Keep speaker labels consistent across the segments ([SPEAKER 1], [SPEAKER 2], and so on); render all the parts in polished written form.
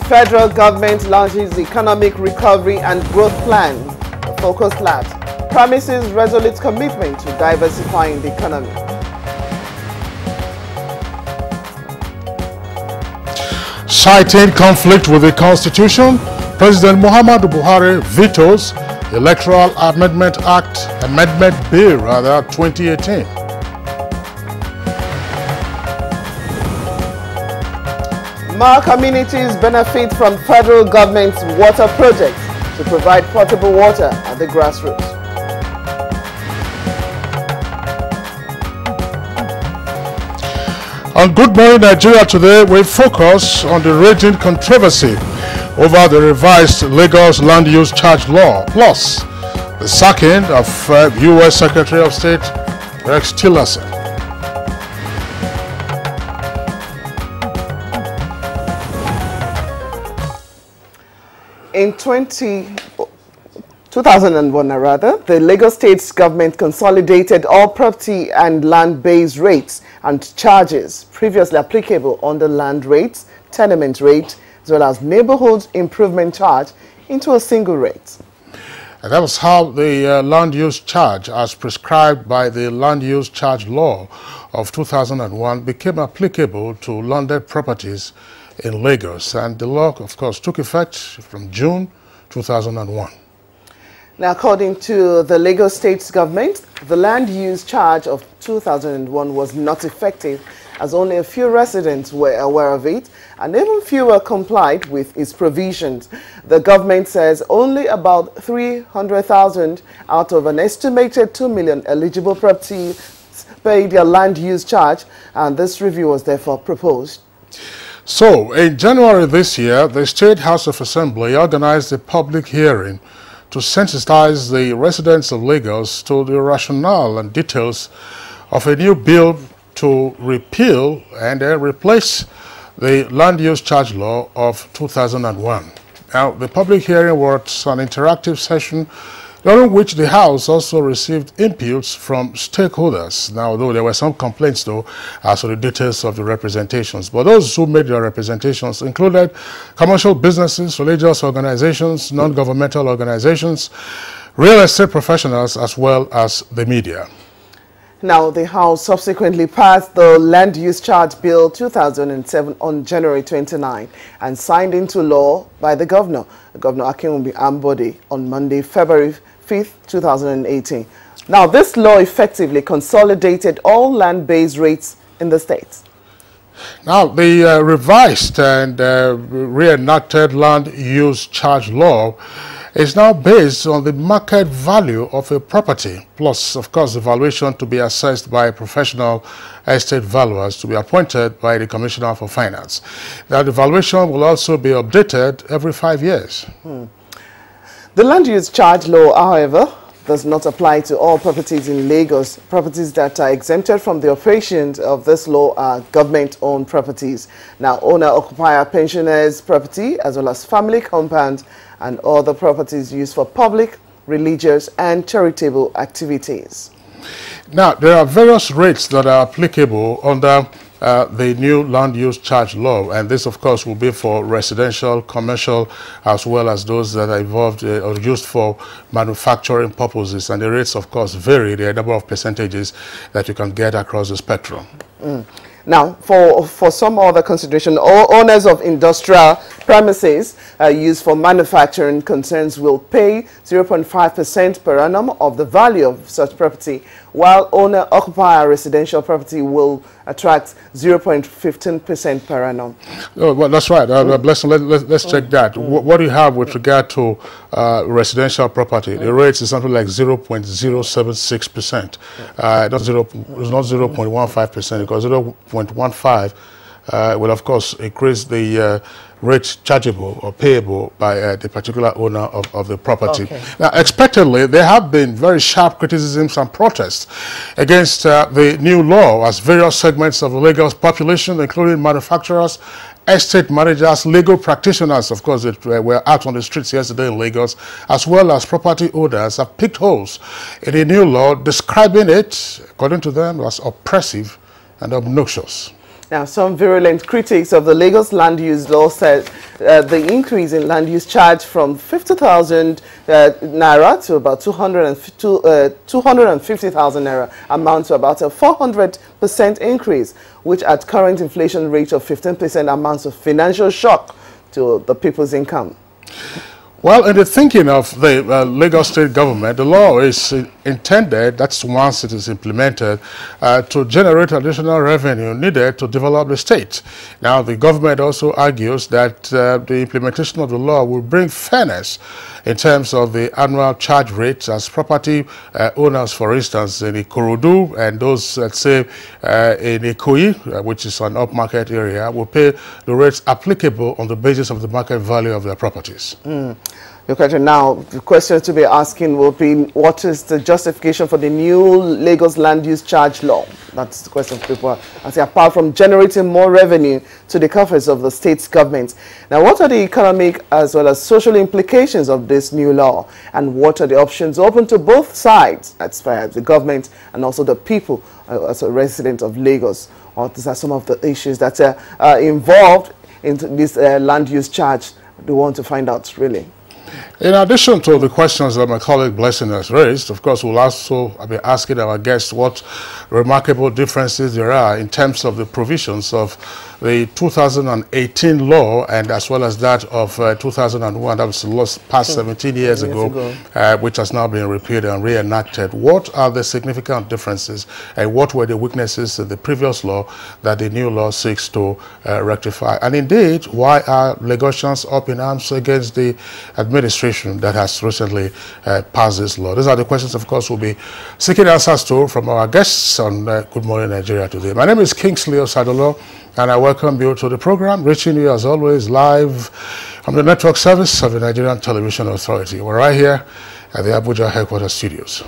[SPEAKER 1] Federal government launches economic recovery and growth plan. Focus Lab promises resolute commitment to diversifying the economy.
[SPEAKER 2] Citing conflict with the Constitution, President Muhammadu Buhari vetoes Electoral Amendment Bill 2018.
[SPEAKER 1] More communities benefit from federal government's water projects to provide potable water at the grassroots.
[SPEAKER 2] On Good Morning Nigeria today, we focus on the raging controversy over the revised Lagos Land Use Charge Law, plus the sacking of U.S. Secretary of State Rex Tillerson.
[SPEAKER 1] In 2001, the Lagos State government consolidated all property and land-based rates and charges previously applicable under land rates, tenement rate, as well as neighborhood improvement charge into a single rate.
[SPEAKER 2] And that was how the land use charge, as prescribed by the Land Use Charge Law of 2001, became applicable to landed properties in Lagos. And the law, of course, took effect from June 2001.
[SPEAKER 1] Now, according to the Lagos State government, the land use charge of 2001 was not effective as only a few residents were aware of it and even fewer complied with its provisions. The government says only about 300,000 out of an estimated 2 million eligible properties paid their land use charge, and this review was therefore proposed.
[SPEAKER 2] So, in January this year, the State House of Assembly organized a public hearing to sensitize the residents of Lagos to the rationale and details of a new bill to repeal and replace the Land Use Charge Law of 2001. Now, the public hearing was an interactive session during which the House also received inputs from stakeholders. Now, though there were some complaints, though, as to the details of the representations. But those who made their representations included commercial businesses, religious organizations, non-governmental organizations, real estate professionals, as well as the media.
[SPEAKER 1] Now, the House subsequently passed the Land Use Charge Bill 2007 on January 29 and signed into law by the Governor Akinwumi Ambode, on Monday, February 5th, 2018. Now, this law effectively consolidated all land-based rates in the state.
[SPEAKER 2] Now, the revised and reenacted Land Use Charge Law is now based on the market value of a property, plus, of course, the valuation to be assessed by professional estate valuers to be appointed by the Commissioner for Finance. Now, the valuation will also be updated every 5 years.
[SPEAKER 1] The Land Use Charge Law, however, does not apply to all properties in Lagos. Properties that are exempted from the operations of this law are government-owned properties. Now, owner-occupier pensioners' property, as well as family compounds and other properties used for public, religious, and charitable activities.
[SPEAKER 2] Now, there are various rates that are applicable under the new Land Use Charge Law, and this, of course, will be for residential, commercial, as well as those that are involved or used for manufacturing purposes. And the rates, of course, vary. There are a number of percentages that you can get across the spectrum.
[SPEAKER 1] Now, for some other consideration, owners of industrial premises used for manufacturing concerns will pay 0.5% per annum of the value of such property, while owner-occupier residential property will attract 0.15% per annum.
[SPEAKER 2] Oh, well, that's right. Let's check that. What do you have with regard to residential property? The rates is something like 0.076%. It's not 0.15%, because 0.15 will, of course, increase the rate chargeable or payable by the particular owner of the property. Okay. Now, expectedly, there have been very sharp criticisms and protests against the new law, as various segments of the Lagos population, including manufacturers, estate managers, legal practitioners, of course, that were out on the streets yesterday in Lagos, as well as property owners, have picked holes in the new law, describing it, according to them, as oppressive and obnoxious.
[SPEAKER 1] Now, some virulent critics of the Lagos land use law said the increase in land use charge from 50,000 naira to about 250,000 naira amounts to about a 400% increase, which at current inflation rate of 15% amounts to financial shock to the people's income.
[SPEAKER 2] Well, in the thinking of the Lagos state government, the law is intended, that's once it is implemented, to generate additional revenue needed to develop the state. Now, the government also argues that the implementation of the law will bring fairness in terms of the annual charge rates, as property owners, for instance, in Ikorodu and those, let's say, in Ikoyi, which is an upmarket area, will pay the rates applicable on the basis of the market value of their properties.
[SPEAKER 1] Now, the question to be asking will be, what is the justification for the new Lagos land use charge law? That's the question people are asking, apart from generating more revenue to the coffers of the state's government. Now, what are the economic as well as social implications of this new law? And what are the options open to both sides, as far as the government and also the people as a resident of Lagos? Or these are some of the issues that are involved in this land use charge we want to find out, really.
[SPEAKER 2] In addition to the questions that my colleague Blessing has raised, of course, we'll also be asking our guests what remarkable differences there are in terms of the provisions of the 2018 law and as well as that of 2001, that was the law passed 17 years ago, which has now been repealed and reenacted. What are the significant differences and what were the weaknesses in the previous law that the new law seeks to rectify? And indeed, why are Lagosians up in arms against the administration that has recently passed this law? These are the questions, of course, we'll be seeking answers to from our guests on Good Morning Nigeria today. My name is Kingsley Osadolo, and I welcome you to the program, reaching you as always live from the network service of the Nigerian Television Authority. We're right here at the Abuja headquarters studios.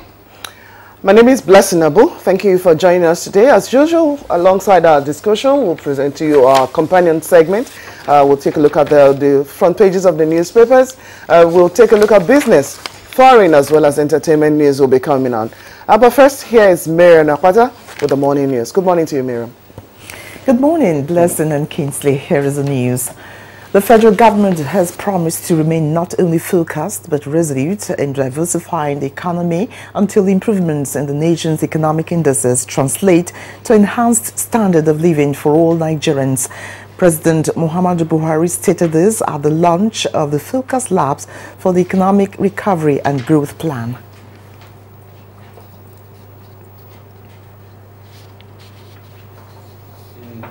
[SPEAKER 1] My name is Blessing Abu. Thank you for joining us today. As usual, alongside our discussion, we'll present to you our companion segment. We'll take a look at the front pages of the newspapers. We'll take a look at business, foreign, as well as entertainment news will be coming on. But first, here is Miriam Nakwata with the morning news. Good morning to you, Miriam.
[SPEAKER 3] Good morning, Blessing and Kingsley. Here is the news. The federal government has promised to remain not only focused but resolute in diversifying the economy until improvements in the nation's economic indices translate to enhanced standard of living for all Nigerians. President Muhammadu Buhari stated this at the launch of the Focus Labs for the Economic Recovery and Growth Plan.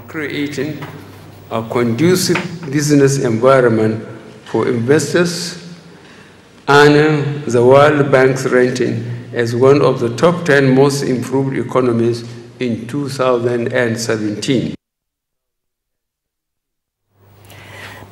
[SPEAKER 4] Creating a conducive business environment for investors, and the World Bank's ranking as one of the top 10 most improved economies in 2017.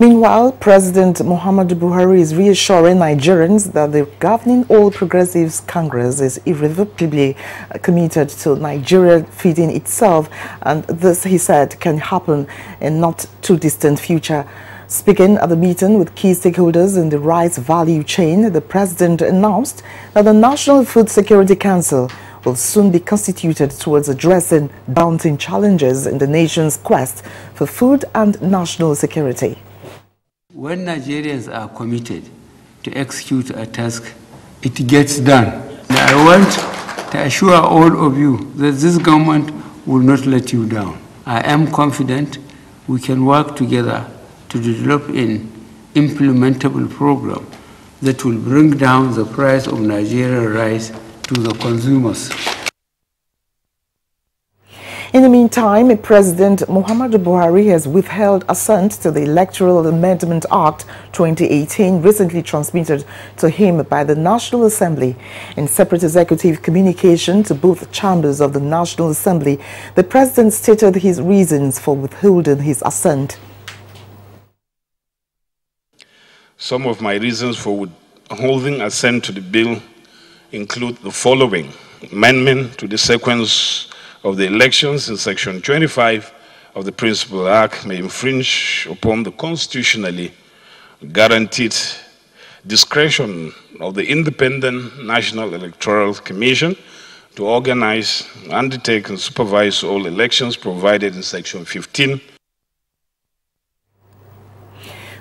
[SPEAKER 3] Meanwhile, President Muhammadu Buhari is reassuring Nigerians that the governing All Progressives Congress is irrevocably committed to Nigeria feeding itself, and this, he said, can happen in not too distant future. Speaking at the meeting with key stakeholders in the rice value chain, the president announced that the National Food Security Council will soon be constituted towards addressing daunting challenges in the nation's quest for food and national security.
[SPEAKER 4] When Nigerians are committed to execute a task, it gets done. And I want to assure all of you that this government will not let you down. I am confident we can work together to develop an implementable program that will bring down the price of Nigerian rice to the consumers.
[SPEAKER 3] In the meantime, President Muhammadu Buhari has withheld assent to the Electoral Amendment Act 2018 recently transmitted to him by the National Assembly. In separate executive communication to both chambers of the National Assembly, the president stated his reasons for withholding his assent.
[SPEAKER 5] Some of my reasons for withholding assent to the bill include the following: amendment to the sequence of the elections in Section 25 of the Principal Act may infringe upon the constitutionally guaranteed discretion of the Independent National Electoral Commission to organize, undertake, and supervise all elections provided in Section 15.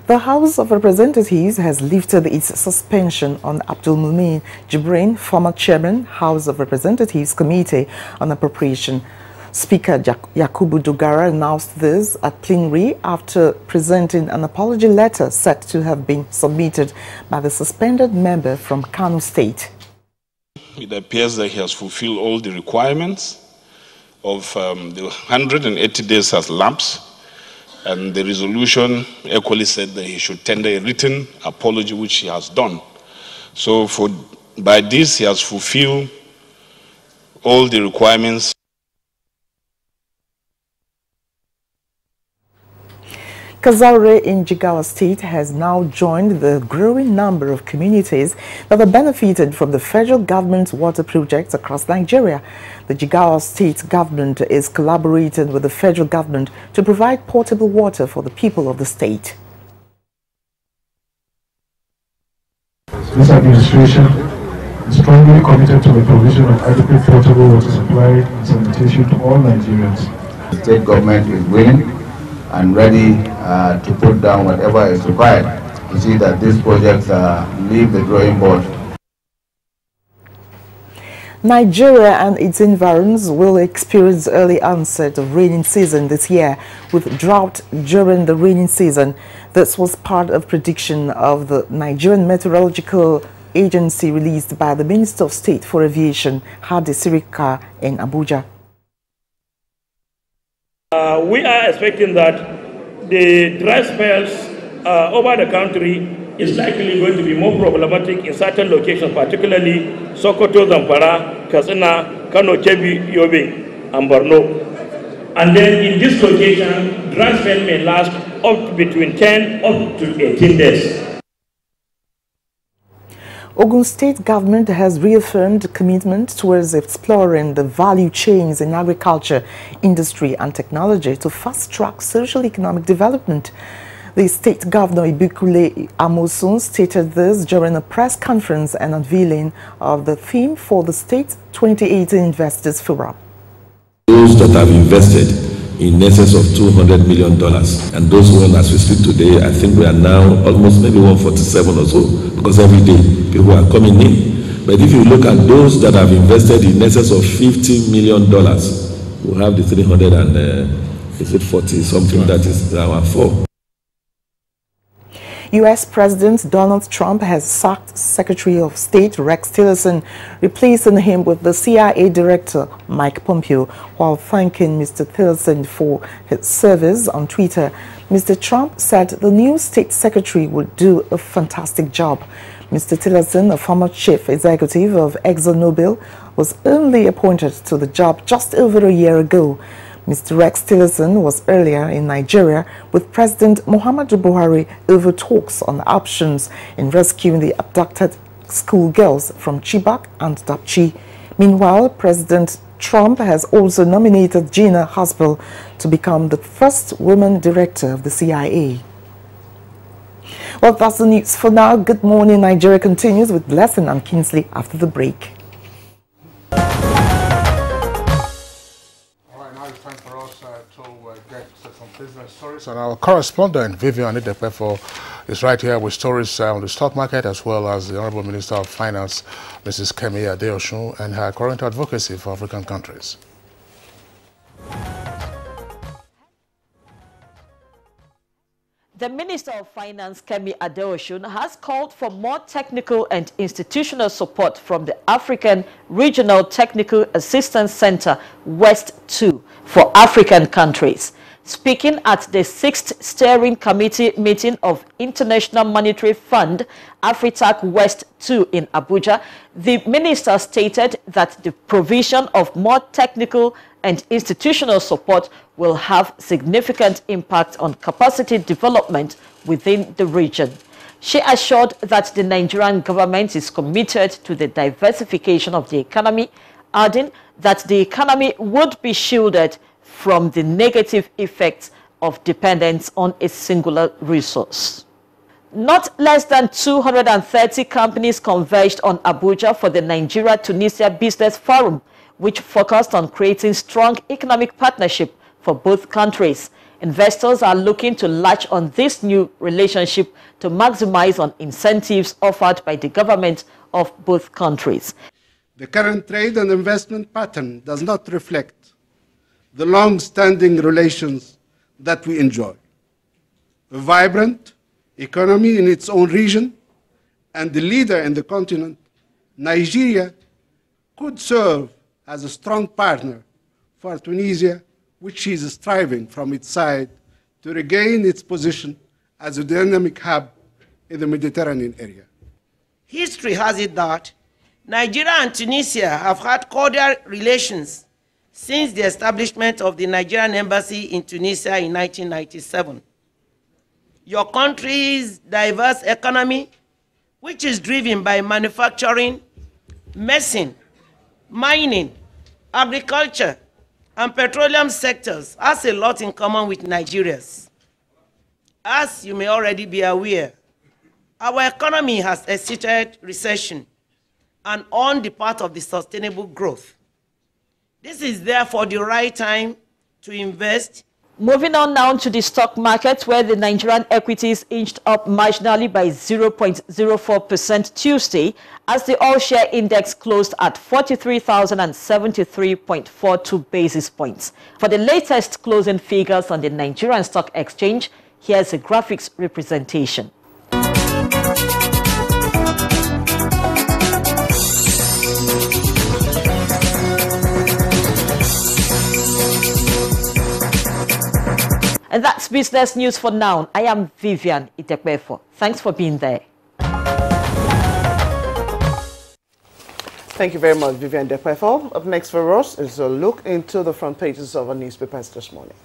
[SPEAKER 3] The House of Representatives has lifted its suspension on Abdul Mumin Jibrin, former chairman, House of Representatives Committee on Appropriation. Speaker Yakubu Dogara announced this at plenary after presenting an apology letter said to have been submitted by the suspended member from Kano State.
[SPEAKER 5] It appears that he has fulfilled all the requirements of the 180 days has lapsed. And the resolution equally said that he should tender a written apology, which he has done. So by this, he has fulfilled all the requirements.
[SPEAKER 3] Kazaure in Jigawa State has now joined the growing number of communities that have benefited from the federal government's water projects across Nigeria. The Jigawa State government is collaborating with the federal government to provide potable water for the people of the state.
[SPEAKER 6] This administration is strongly committed to the provision of adequate potable water supply and sanitation to all Nigerians.
[SPEAKER 7] The state government is willing and ready to put down whatever is required to see that these projects leave the drawing board.
[SPEAKER 3] Nigeria and its environs will experience early onset of raining season this year, with drought during the raining season. This was part of prediction of the Nigerian Meteorological Agency released by the Minister of State for Aviation, Hadi Sirika, in Abuja.
[SPEAKER 8] We are expecting that the dry spells over the country is likely going to be more problematic in certain locations, particularly Sokoto, Zamfara, Katsina, Kano, Kebbi, Yobe, and Borno. And then in this location, dry spell may last up between 10 up to 18 days.
[SPEAKER 3] Ogun State government has reaffirmed commitment towards exploring the value chains in agriculture, industry and technology to fast-track social-economic development. The state governor Ibukule Amosun stated this during a press conference and unveiling of the theme for the state 2018 Investors Forum.
[SPEAKER 9] Those that have invested in excess of $200 million, and those ones, as we speak today, I think we are now almost maybe 147 or so, because every day people are coming in. But if you look at those that have invested in excess of $50 million, we have the 300 and is it 40 something that is our 4.
[SPEAKER 3] U.S. President Donald Trump has sacked Secretary of State Rex Tillerson, replacing him with the CIA Director Mike Pompeo. While thanking Mr. Tillerson for his service on Twitter, Mr. Trump said the new State Secretary would do a fantastic job. Mr. Tillerson, a former chief executive of ExxonMobil, was only appointed to the job just over a year ago. Mr. Rex Tillerson was earlier in Nigeria with President Muhammadu Buhari over talks on options in rescuing the abducted schoolgirls from Chibok and Dapchi. Meanwhile, President Trump has also nominated Gina Haspel to become the first woman director of the CIA. Well, that's the news for now. Good morning, Nigeria continues with Blessing and Kingsley after the break.
[SPEAKER 2] Business stories, and our correspondent Vivian Idepefo is right here with stories on the stock market, as well as the Honorable Minister of Finance, Mrs. Kemi Adeosun, and her current advocacy for African countries.
[SPEAKER 10] The Minister of Finance, Kemi Adeosun, has called for more technical and institutional support from the African Regional Technical Assistance Center, West 2, for African countries. Speaking at the 6th Steering Committee meeting of International Monetary Fund, Afritac West 2 in Abuja, the minister stated that the provision of more technical and institutional support will have significant impact on capacity development within the region. She assured that the Nigerian government is committed to the diversification of the economy, adding that the economy would be shielded from the negative effects of dependence on a singular resource. Not less than 230 companies converged on Abuja for the Nigeria-Tunisia Business Forum, which focused on creating strong economic partnership for both countries. Investors are looking to latch on this new relationship to maximize on incentives offered by the government of both countries.
[SPEAKER 11] The current trade and investment pattern does not reflect the long-standing relations that we enjoy. A vibrant economy in its own region and the leader in the continent, Nigeria could serve as a strong partner for Tunisia, which is striving from its side to regain its position as a dynamic hub in the Mediterranean area.
[SPEAKER 12] History has it that Nigeria and Tunisia have had cordial relations since the establishment of the Nigerian embassy in Tunisia in 1997. Your country's diverse economy, which is driven by manufacturing, medicine, mining, agriculture, and petroleum sectors, has a lot in common with Nigeria's. As you may already be aware, our economy has exited recession and on the path of the sustainable growth. This is therefore the right time to invest.
[SPEAKER 10] Moving on now to the stock market, where the Nigerian equities inched up marginally by 0.04% Tuesday, as the all-share index closed at 43,073.42 basis points. For the latest closing figures on the Nigerian Stock Exchange, here's a graphics representation. And that's business news for now. I am Vivian Itekbefo. Thanks for being there.
[SPEAKER 1] Thank you very much, Vivian Itekbefo. Up next for us is a look into the front pages of our newspapers this morning.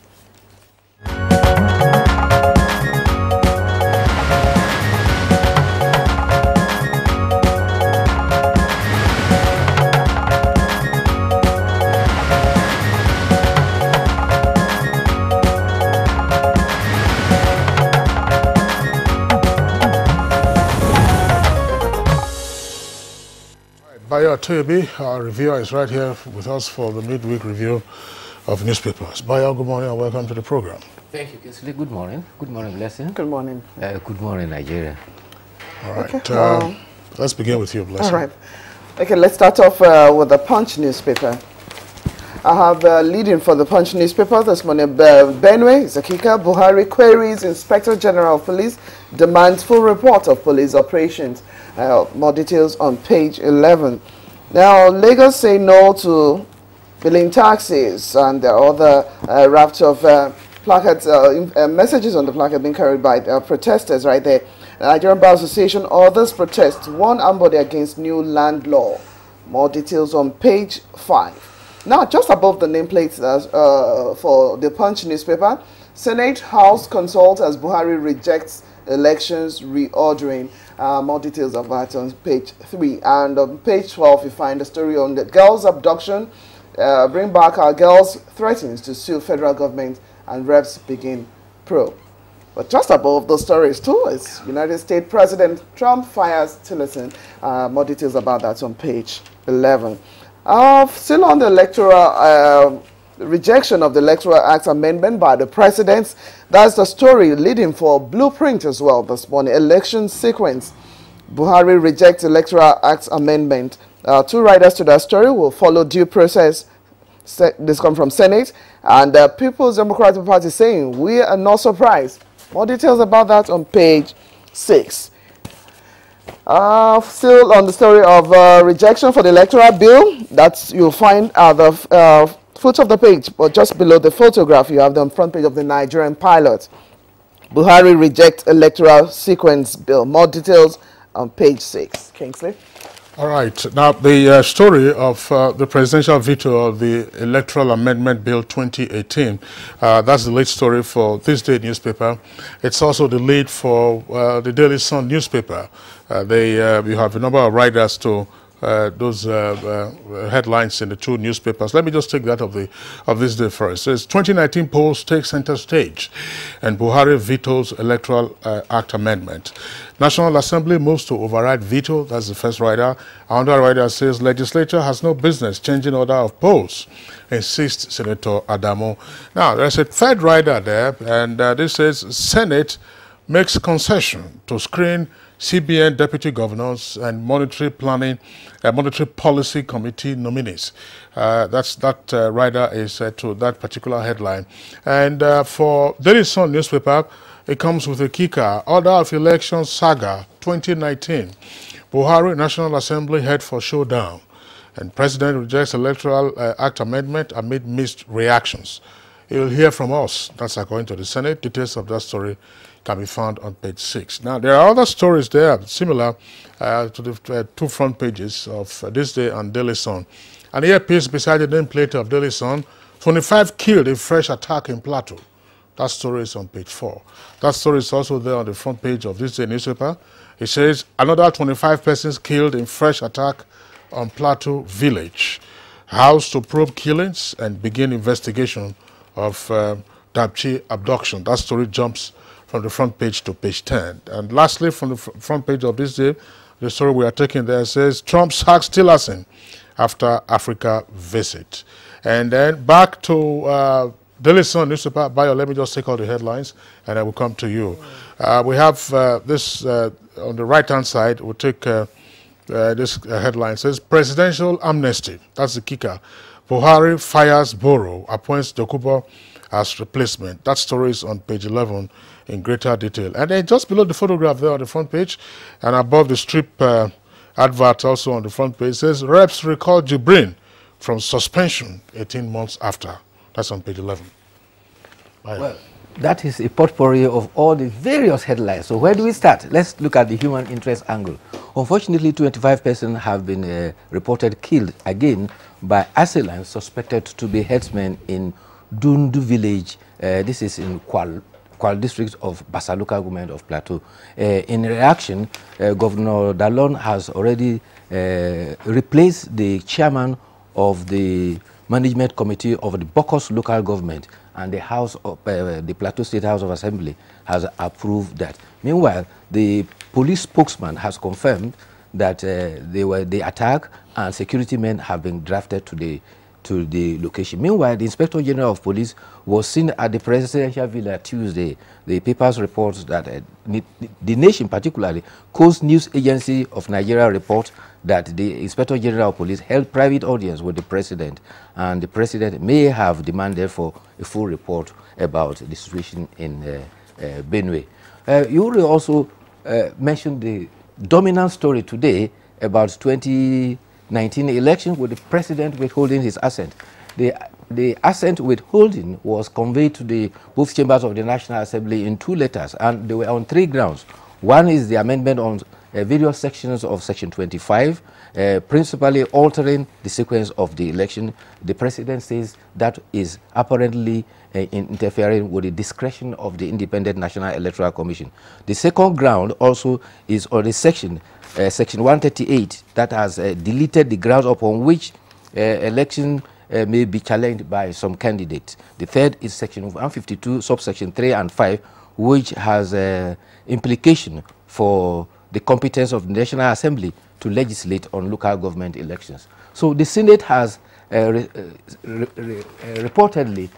[SPEAKER 2] Bayo Toyobi, our reviewer, is right here with us for the midweek review of newspapers. Bayo, good morning and welcome to the program.
[SPEAKER 13] Thank you, Kinsley. Good morning. Good morning, Blessing.
[SPEAKER 1] Good morning.
[SPEAKER 13] Good morning, Nigeria.
[SPEAKER 2] All right. Okay, let's begin with you, Blessing.
[SPEAKER 1] All right. Okay, let's start off with the Punch newspaper. I have leading for the Punch newspaper this morning. Benue, Zakika, Buhari queries Inspector General of Police, demands full report of police operations. More details on page 11. Now, Lagos say no to billing taxes, and there are other raft of placards, messages on the placard being carried by protesters right there. Nigerian Bar Association orders protest, one ambody against new land law. More details on page 5. Now, just above the nameplates for the Punch newspaper, Senate House consults as Buhari rejects elections reordering. More details of that on page 3. And on page 12, you find a story on the girls' abduction. Bring back our girls, threatens to sue federal government, and reps begin probe. But just above those stories too is United States President Trump fires Tillerson. More details about that on page 11. Still on the electoral rejection of the Electoral Act amendment by the president. That's the story leading for Blueprint as well this morning. Election sequence. Buhari rejects Electoral Act amendment. Two writers to that story will follow due process. This comes from Senate. And the People's Democratic Party saying, we are not surprised. More details about that on page 6. Still on the story of rejection for the electoral bill. That's you'll find at the foot of the page, but just below the photograph, you have the front page of the Nigerian pilot. Buhari rejects electoral sequence bill. More details on page 6. Kingsley.
[SPEAKER 2] All right. Now, the story of the presidential veto of the Electoral Amendment Bill 2018, that's the lead story for this day newspaper. It's also the lead for the Daily Sun newspaper. You have a number of writers to those headlines in the two newspapers. Let me just take that of this day first. It says 2019 polls take center stage, and Buhari vetoes Electoral Act amendment. National Assembly moves to override veto. That's the first rider. Another rider says legislature has no business changing order of polls, insists Senator Adamo. Now, there's a third rider there, and this says Senate makes concession to screen CBN deputy governors and monetary policy committee nominees. That rider is to that particular headline. And for Daily Sun newspaper, it comes with a kicker: Order of Election Saga 2019. Buhari National Assembly head for showdown, and President rejects Electoral Act amendment amid mixed reactions. You'll hear from us. That's according to the Senate. Details of that story can be found on page 6. Now, there are other stories there similar to the two front pages of This Day and Daily Sun. An earpiece beside the nameplate of Daily Sun: 25 killed in fresh attack in Plateau. That story is on page 4. That story is also there on the front page of This Day newspaper. It says another 25 persons killed in fresh attack on Plateau village. House to probe killings and begin investigation of Dabchi abduction. That story jumps from the front page to page 10. And lastly, from the front page of This Day, the story we are taking there says Trump sacks Tillerson after Africa visit. And then back to Daily Sun newspaper. Bayo, let me just take all the headlines and I will come to you. We have this on the right-hand side. We'll take this headline. It says presidential amnesty. That's the kicker. Buhari fires Boro, appoints Dokubo as replacement. That story is on page 11 in greater detail. And then just below the photograph there on the front page and above the strip advert also on the front page says reps recall Jibrin from suspension 18 months after. That's on page 11.
[SPEAKER 13] Well, that is a potpourri of all the various headlines. So where do we start? Let's look at the human interest angle. Unfortunately, 25 persons have been reported killed again by assailants suspected to be headsmen in Dundu village. This is in Kwal district of Basa local government of Plateau. In reaction, Governor Dallon has already replaced the chairman of the management committee of the Bokos local government, and the House of the Plateau State House of Assembly has approved that. Meanwhile, the police spokesman has confirmed that the attack and security men have been drafted to the location. Meanwhile, the Inspector General of Police was seen at the presidential villa Tuesday. The papers report that the Nation, particularly Coast News Agency of Nigeria, report that the Inspector General of Police held private audience with the president, and the president may have demanded for a full report about the situation in Benue. You will also mention the dominant story today about 2019 election with the president withholding his assent. The assent withholding was conveyed to both chambers of the National Assembly in 2 letters, and they were on 3 grounds. One is the amendment on various sections of Section 25, principally altering the sequence of the election. The president says that is apparently interfering with the discretion of the Independent National Electoral Commission. The second ground also is on the Section 138 that has deleted the grounds upon which election may be challenged by some candidates. The third is Section 152, subsection 3 and 5, which has implication for the competence of the National Assembly to legislate on local government elections. So the Senate has reportedly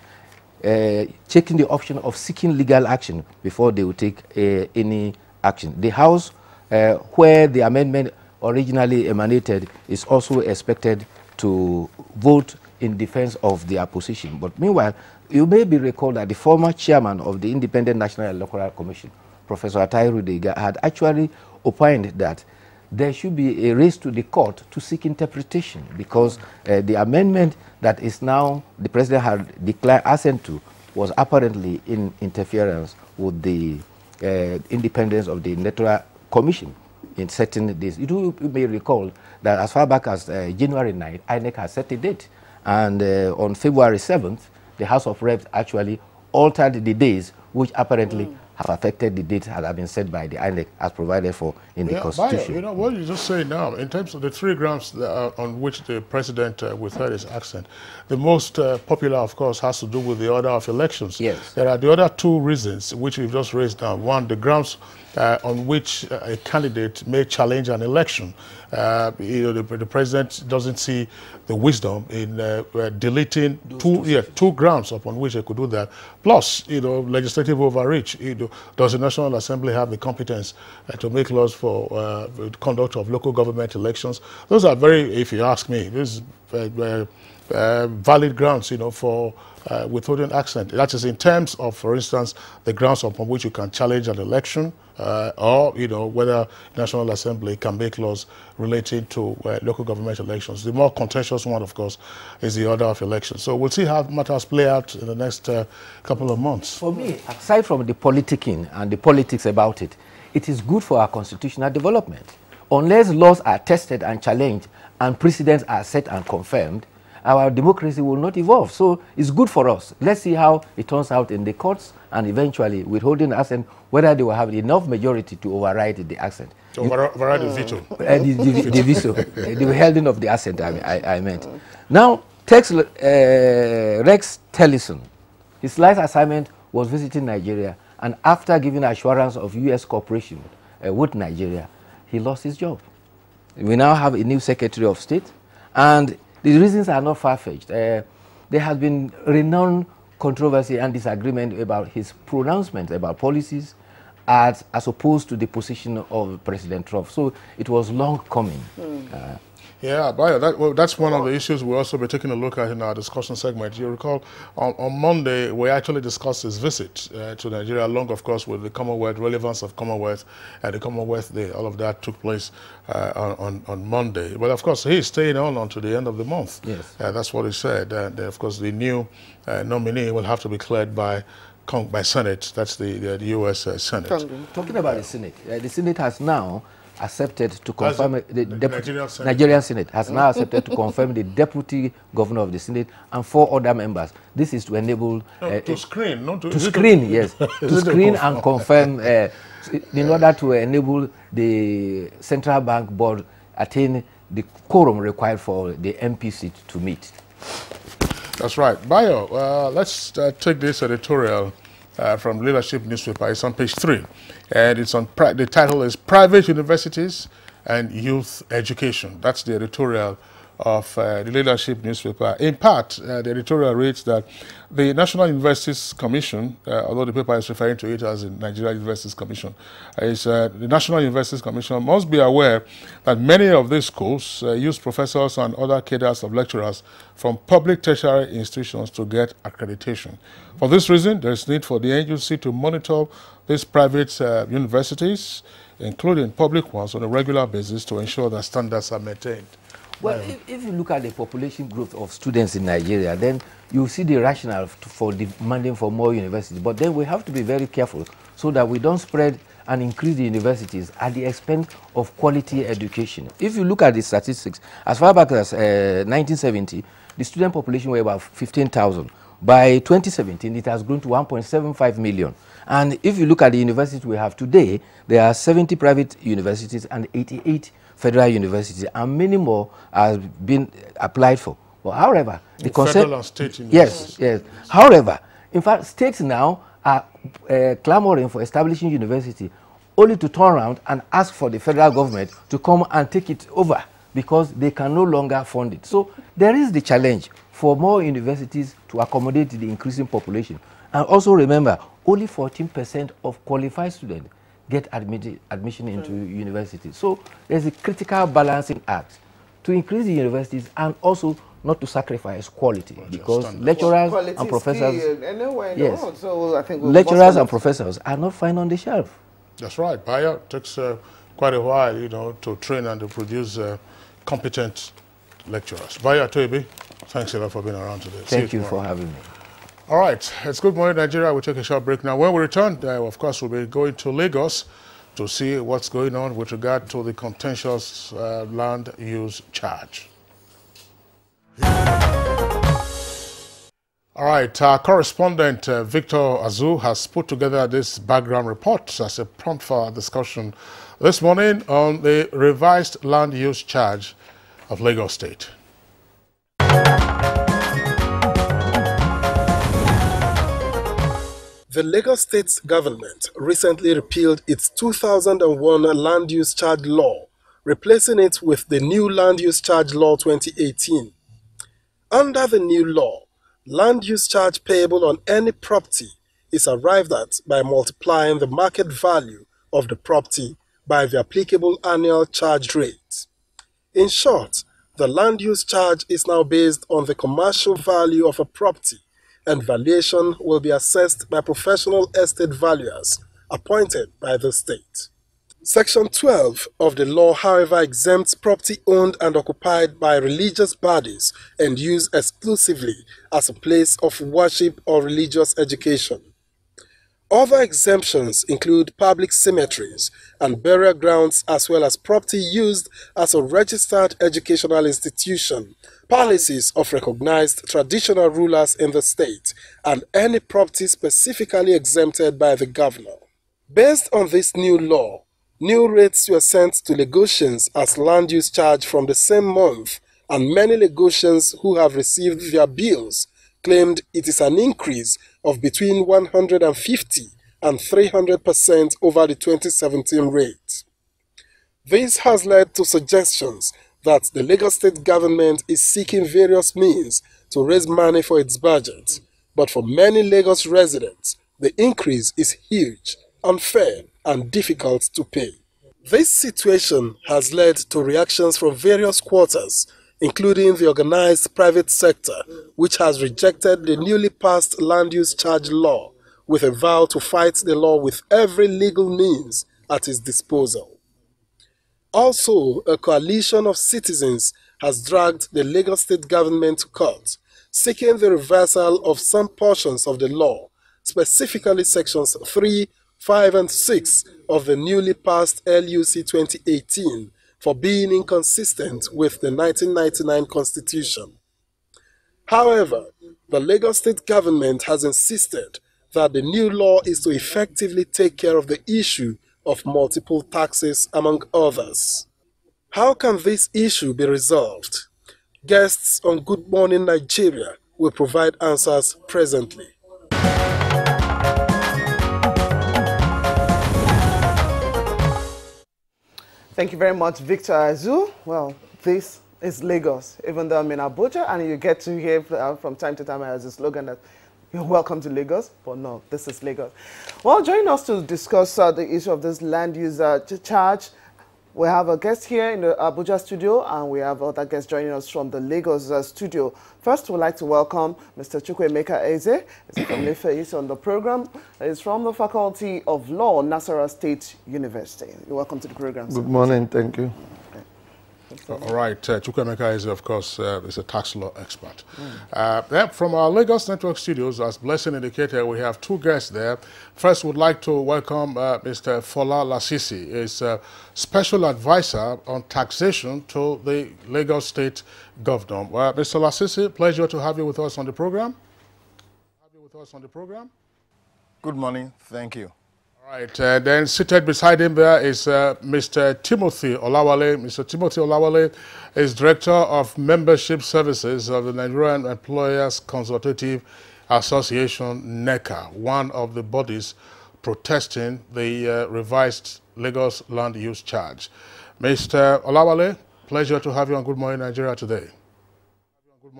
[SPEAKER 13] taken the option of seeking legal action before they will take any action. The House, where the amendment originally emanated, is also expected to vote in defense of their position. But meanwhile, you may be recalled that the former chairman of the Independent National Electoral Commission, Professor Atai Rudega, had actually opined that there should be a race to the court to seek interpretation, because the amendment that is now the president had declared assent to was apparently in interference with the independence of the Electoral Commission in setting this. You may recall that as far back as January 9th, INEC has set a date, and on February 7th, the House of Reps actually altered the days, which apparently have affected the dates that have been set by the INEC as provided for in the Constitution.
[SPEAKER 2] You know, what you just say now, in terms of the 3 grounds on which the president withheld his accent, the most popular, of course, has to do with the order of elections.
[SPEAKER 13] Yes.
[SPEAKER 2] There are the other 2 reasons which we've just raised now. One, the grounds on which a candidate may challenge an election. You know, the president doesn't see the wisdom in deleting two grounds upon which they could do that. Plus, you know, legislative overreach. You know, does the National Assembly have the competence to make laws for the conduct of local government elections? Those are very, if you ask me, these valid grounds, you know, for withholding accent. That is in terms of, for instance, the grounds upon which you can challenge an election, or, you know, whether National Assembly can make laws relating to local government elections. The more contentious one, of course, is the order of elections. So we'll see how matters play out in the next couple of months.
[SPEAKER 13] For me, aside from the politicking and the politics about it, it is good for our constitutional development. Unless laws are tested and challenged and precedents are set and confirmed, our democracy will not evolve. So it's good for us. Let's see how it turns out in the courts, and eventually withholding accent, whether they will have enough majority to override the accent.
[SPEAKER 2] Override the veto.
[SPEAKER 13] The veto, the withholding of the accent, I meant. Now, Rex Tillerson, his last assignment was visiting Nigeria, and after giving assurance of U.S. cooperation with Nigeria, he lost his job. We now have a new Secretary of State, and the reasons are not far-fetched. There has been renowned controversy and disagreement about his pronouncements about policies as opposed to the position of President Trump. So it was long coming.
[SPEAKER 2] Yeah, Bayo, that's one of the issues we'll also be taking a look at in our discussion segment. You recall, on Monday, we actually discussed his visit to Nigeria, along, of course, with the Commonwealth, relevance of Commonwealth, and the Commonwealth Day. All of that took place on Monday. But, of course, he's staying on until the end of the month.
[SPEAKER 13] Yes.
[SPEAKER 2] That's what he said. And, of course, the new nominee will have to be cleared by Senate. That's the U.S. Senate.
[SPEAKER 13] Talking about the Senate has now accepted to confirm the
[SPEAKER 2] Nigerian
[SPEAKER 13] Senate has now accepted to confirm the deputy governor of the Senate and 4 other members. This is to enable
[SPEAKER 2] to screen, not
[SPEAKER 13] to screen, yes, to screen and confirm in order to enable the central bank board attain the quorum required for the MP seat to meet.
[SPEAKER 2] That's right. Bayo, let's take this editorial from Leadership newspaper. It's on page 3, and it's on the title is Private Universities and Youth Education. That's the editorial of the Leadership newspaper. In part, the editorial reads that the National Universities Commission, although the paper is referring to it as the Nigerian Universities Commission, the National Universities Commission must be aware that many of these schools use professors and other cadres of lecturers from public tertiary institutions to get accreditation. For this reason, there is need for the NUC to monitor these private universities, including public ones, on a regular basis to ensure that standards are maintained.
[SPEAKER 13] Well, if you look at the population growth of students in Nigeria, then you see the rationale for demanding for more universities. But then we have to be very careful so that we don't spread and increase the universities at the expense of quality education. If you look at the statistics, as far back as 1970, the student population were about 15,000. By 2017, it has grown to 1.75 million. And if you look at the universities we have today, there are 70 private universities and 88 federal universities, and many more have been applied for. But however, the concept,
[SPEAKER 2] federal and state universities.
[SPEAKER 13] Yes. However, in fact, states now are clamoring for establishing university, only to turn around and ask for the federal government to come and take it over because they can no longer fund it. So there is the challenge for more universities to accommodate the increasing population. And also remember, only 14% of qualified students get admission into universities. So there's a critical balancing act to increase the universities and also not to sacrifice quality, because lecturers and professors,
[SPEAKER 1] so I think
[SPEAKER 13] lecturers and professors are not fine on the shelf.
[SPEAKER 2] That's right. Bayo, it takes quite a while, you know, to train and to produce competent lecturers. Bayo Atoebe, thanks a lot for being around today.
[SPEAKER 13] Thank you for having me.
[SPEAKER 2] All right, it's Good Morning Nigeria. We'll take a short break now. When we return, of course, we'll be going to Lagos to see what's going on with regard to the contentious land use charge. All right, our correspondent Victor Azu has put together this background report as a prompt for our discussion this morning on the revised land use charge of Lagos State.
[SPEAKER 14] The Lagos State government recently repealed its 2001 Land Use Charge Law, replacing it with the new Land Use Charge Law 2018. Under the new law, land use charge payable on any property is arrived at by multiplying the market value of the property by the applicable annual charge rate. In short, the land use charge is now based on the commercial value of a property, and valuation will be assessed by professional estate valuers appointed by the state. Section 12 of the law, however, exempts property owned and occupied by religious bodies and used exclusively as a place of worship or religious education. Other exemptions include public cemeteries and burial grounds, as well as property used as a registered educational institution, palaces of recognized traditional rulers in the state, and any property specifically exempted by the governor. Based on this new law, new rates were sent to Lagosians as land use charge from the same month, and many Lagosians who have received their bills claimed it is an increase of between 150 and 300% over the 2017 rate. This has led to suggestions that the Lagos State government is seeking various means to raise money for its budget, but for many Lagos residents, the increase is huge, unfair, and difficult to pay. This situation has led to reactions from various quarters, including the organized private sector, which has rejected the newly passed land use charge law with a vow to fight the law with every legal means at its disposal. Also, a coalition of citizens has dragged the Lagos State government to court, seeking the reversal of some portions of the law, specifically sections 3, 5, and 6 of the newly passed LUC 2018, for being inconsistent with the 1999 Constitution. However, the Lagos State government has insisted that the new law is to effectively take care of the issue of multiple taxes, among others. How can this issue be resolved? Guests on Good Morning Nigeria will provide answers presently.
[SPEAKER 1] Thank you very much, Victor Azu. Well, this is Lagos, even though I'm in Abuja, and you get to hear from time to time as a slogan that you're welcome to Lagos, but no, this is Lagos. Well, join us to discuss the issue of this land use charge. We have a guest here in the Abuja studio, and we have other guests joining us from the Lagos studio. First, we'd like to welcome Mr. Chukwuemeka Eze. He's a familiar face on the program. He's from the Faculty of Law, Nasarawa State University. You're welcome to the program, sir.
[SPEAKER 15] Good morning, thank you.
[SPEAKER 2] All right, Chukwuemeka is, of course, is a tax law expert. From our Lagos Network studios, as Blessing indicated, we have two guests there. First, we'd like to welcome Mr. Fola Lasisi. He's a special advisor on taxation to the Lagos State Governor. Mr. Lasisi, pleasure to have you with us on the program.
[SPEAKER 15] Good morning, thank you.
[SPEAKER 2] All right, then seated beside him there is Mr. Timothy Olawale. Mr. Timothy Olawale is Director of Membership Services of the Nigerian Employers Consultative Association, NECA, one of the bodies protesting the revised Lagos land use charge. Mr. Olawale, pleasure to have you on Good Morning Nigeria today.
[SPEAKER 16] Good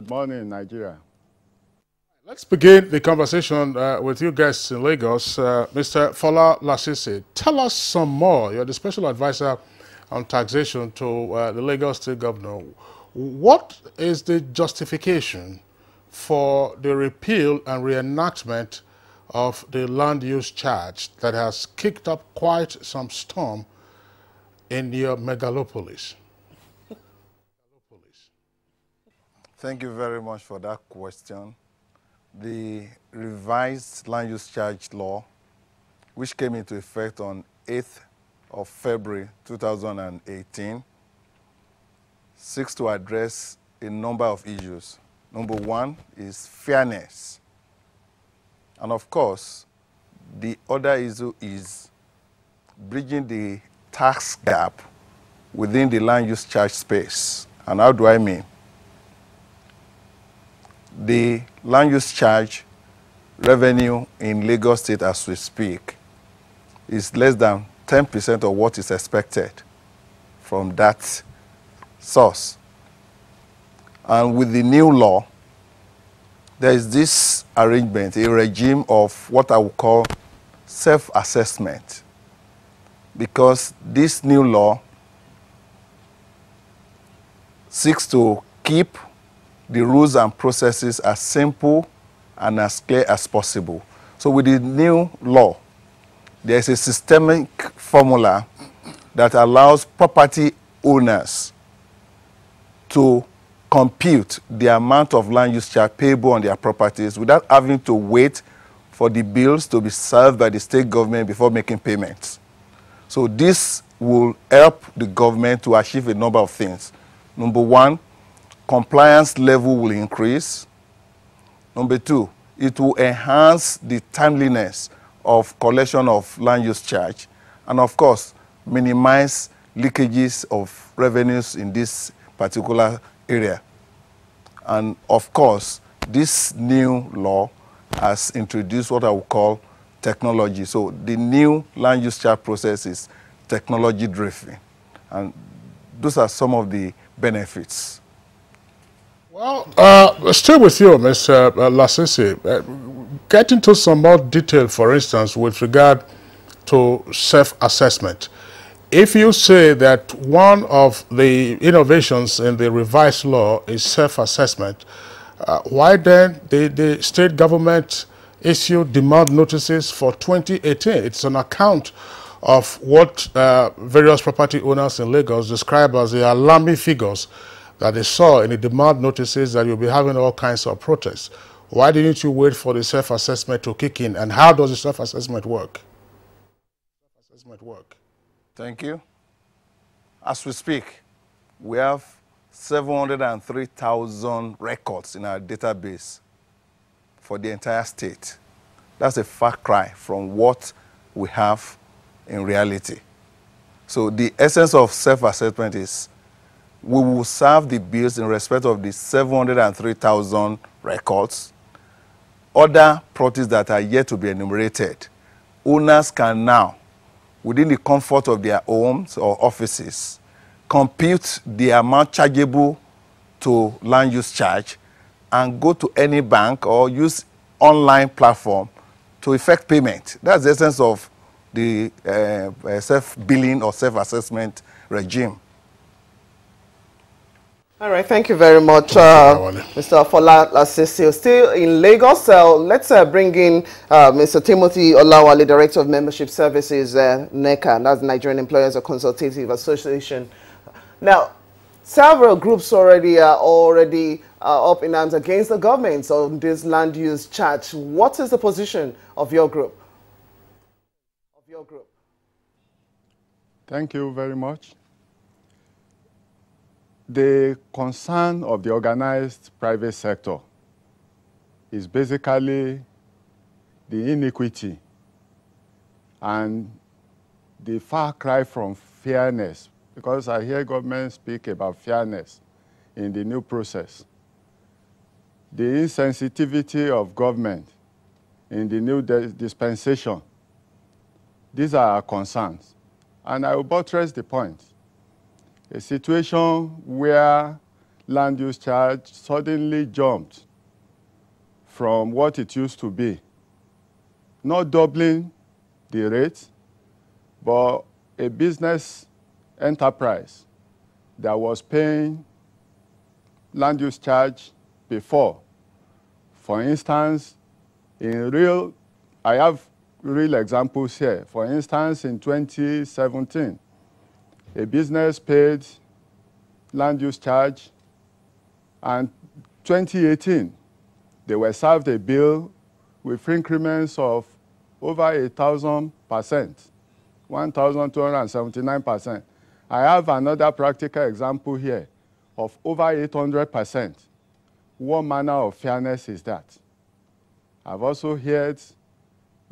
[SPEAKER 16] morning, Nigeria.
[SPEAKER 2] Let's begin the conversation with you guests in Lagos. Mr. Fola Lasisi, tell us some more. You're the special advisor on taxation to the Lagos State Governor. What is the justification for the repeal and reenactment of the land use charge that has kicked up quite some storm in your megalopolis?
[SPEAKER 15] Thank you very much for that question. The revised land use charge law, which came into effect on 8th of February 2018, seeks to address a number of issues. Number one is fairness. And of course, the other issue is bridging the tax gap within the land use charge space. And how do I mean? The land use charge revenue in Lagos State as we speak is less than 10% of what is expected from that source. And with the new law, there is this arrangement, a regime of what I would call self-assessment, because this new law seeks to keep the rules and processes as simple and as clear as possible. So with the new law, there is a systemic formula that allows property owners to compute the amount of land use charge payable on their properties without having to wait for the bills to be served by the state government before making payments. So this will help the government to achieve a number of things. Number one, compliance level will increase. Number two, it will enhance the timeliness of collection of land use charge, and of course, minimize leakages of revenues in this particular area. And of course, this new law has introduced what I would call technology. So the new land use charge process is technology driven. And those are some of the benefits.
[SPEAKER 2] Well, still with you, Mr. Lasisi, get into some more detail, for instance, with regard to self-assessment. If you say that one of the innovations in the revised law is self-assessment, why then the state government issue demand notices for 2018? It's an account of what various property owners in Lagos describe as the alarming figures that they saw in the demand notices that you'll be having all kinds of protests. Why didn't you wait for the self-assessment to kick in? And how does the self-assessment work?
[SPEAKER 15] Thank you. As we speak, we have 703,000 records in our database for the entire state. That's a far cry from what we have in reality. So the essence of self-assessment is we will serve the bills in respect of the 703,000 records. Other properties that are yet to be enumerated, owners can now, within the comfort of their homes or offices, compute the amount chargeable to land use charge and go to any bank or use online platform to effect payment. That's the essence of the self-billing or self-assessment regime.
[SPEAKER 1] All right, thank you very much, Mr. Fola Lasisi. Still in Lagos, let's bring in Mr. Timothy Olawale, Director of Membership Services, NECA, that's Nigerian Employers Consultative Association. Now, several groups already are up in arms against the government on this land use charge. What is the position of your group?
[SPEAKER 16] Thank you very much. The concern of the organized private sector is basically the inequity and the far cry from fairness, because I hear government speak about fairness in the new process. The insensitivity of government in the new dispensation. These are our concerns. And I will buttress the point. A situation where land use charge suddenly jumped from what it used to be, not doubling the rate, but a business enterprise that was paying land use charge before. For instance, I have real examples here. For instance, in 2017, a business paid land use charge, and 2018, they were served a bill with increments of over 1,000%, 1,279%. I have another practical example here of over 800%. what manner of fairness is that? I've also heard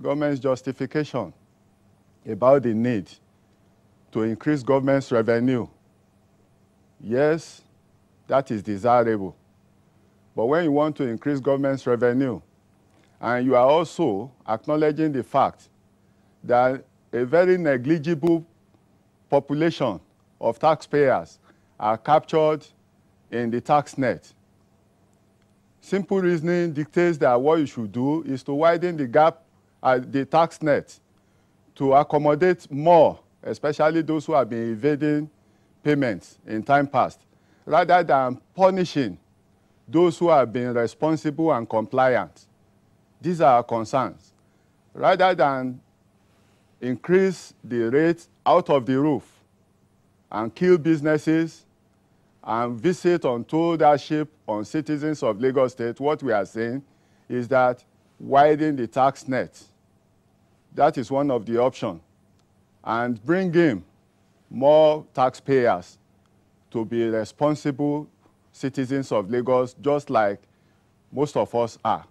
[SPEAKER 16] government's justification about the need to increase government's revenue. Yes, that is desirable. But when you want to increase government's revenue, and you are also acknowledging the fact that a very negligible population of taxpayers are captured in the tax net, simple reasoning dictates that what you should do is to widen the gap at the tax net to accommodate more, especially those who have been evading payments in time past, rather than punishing those who have been responsible and compliant. These are our concerns. Rather than increase the rate out of the roof and kill businesses and visit untold hardship on citizens of Lagos State, what we are saying is that widen the tax net. That is one of the options. And bring in more taxpayers to be responsible citizens of Lagos, just like most of us are.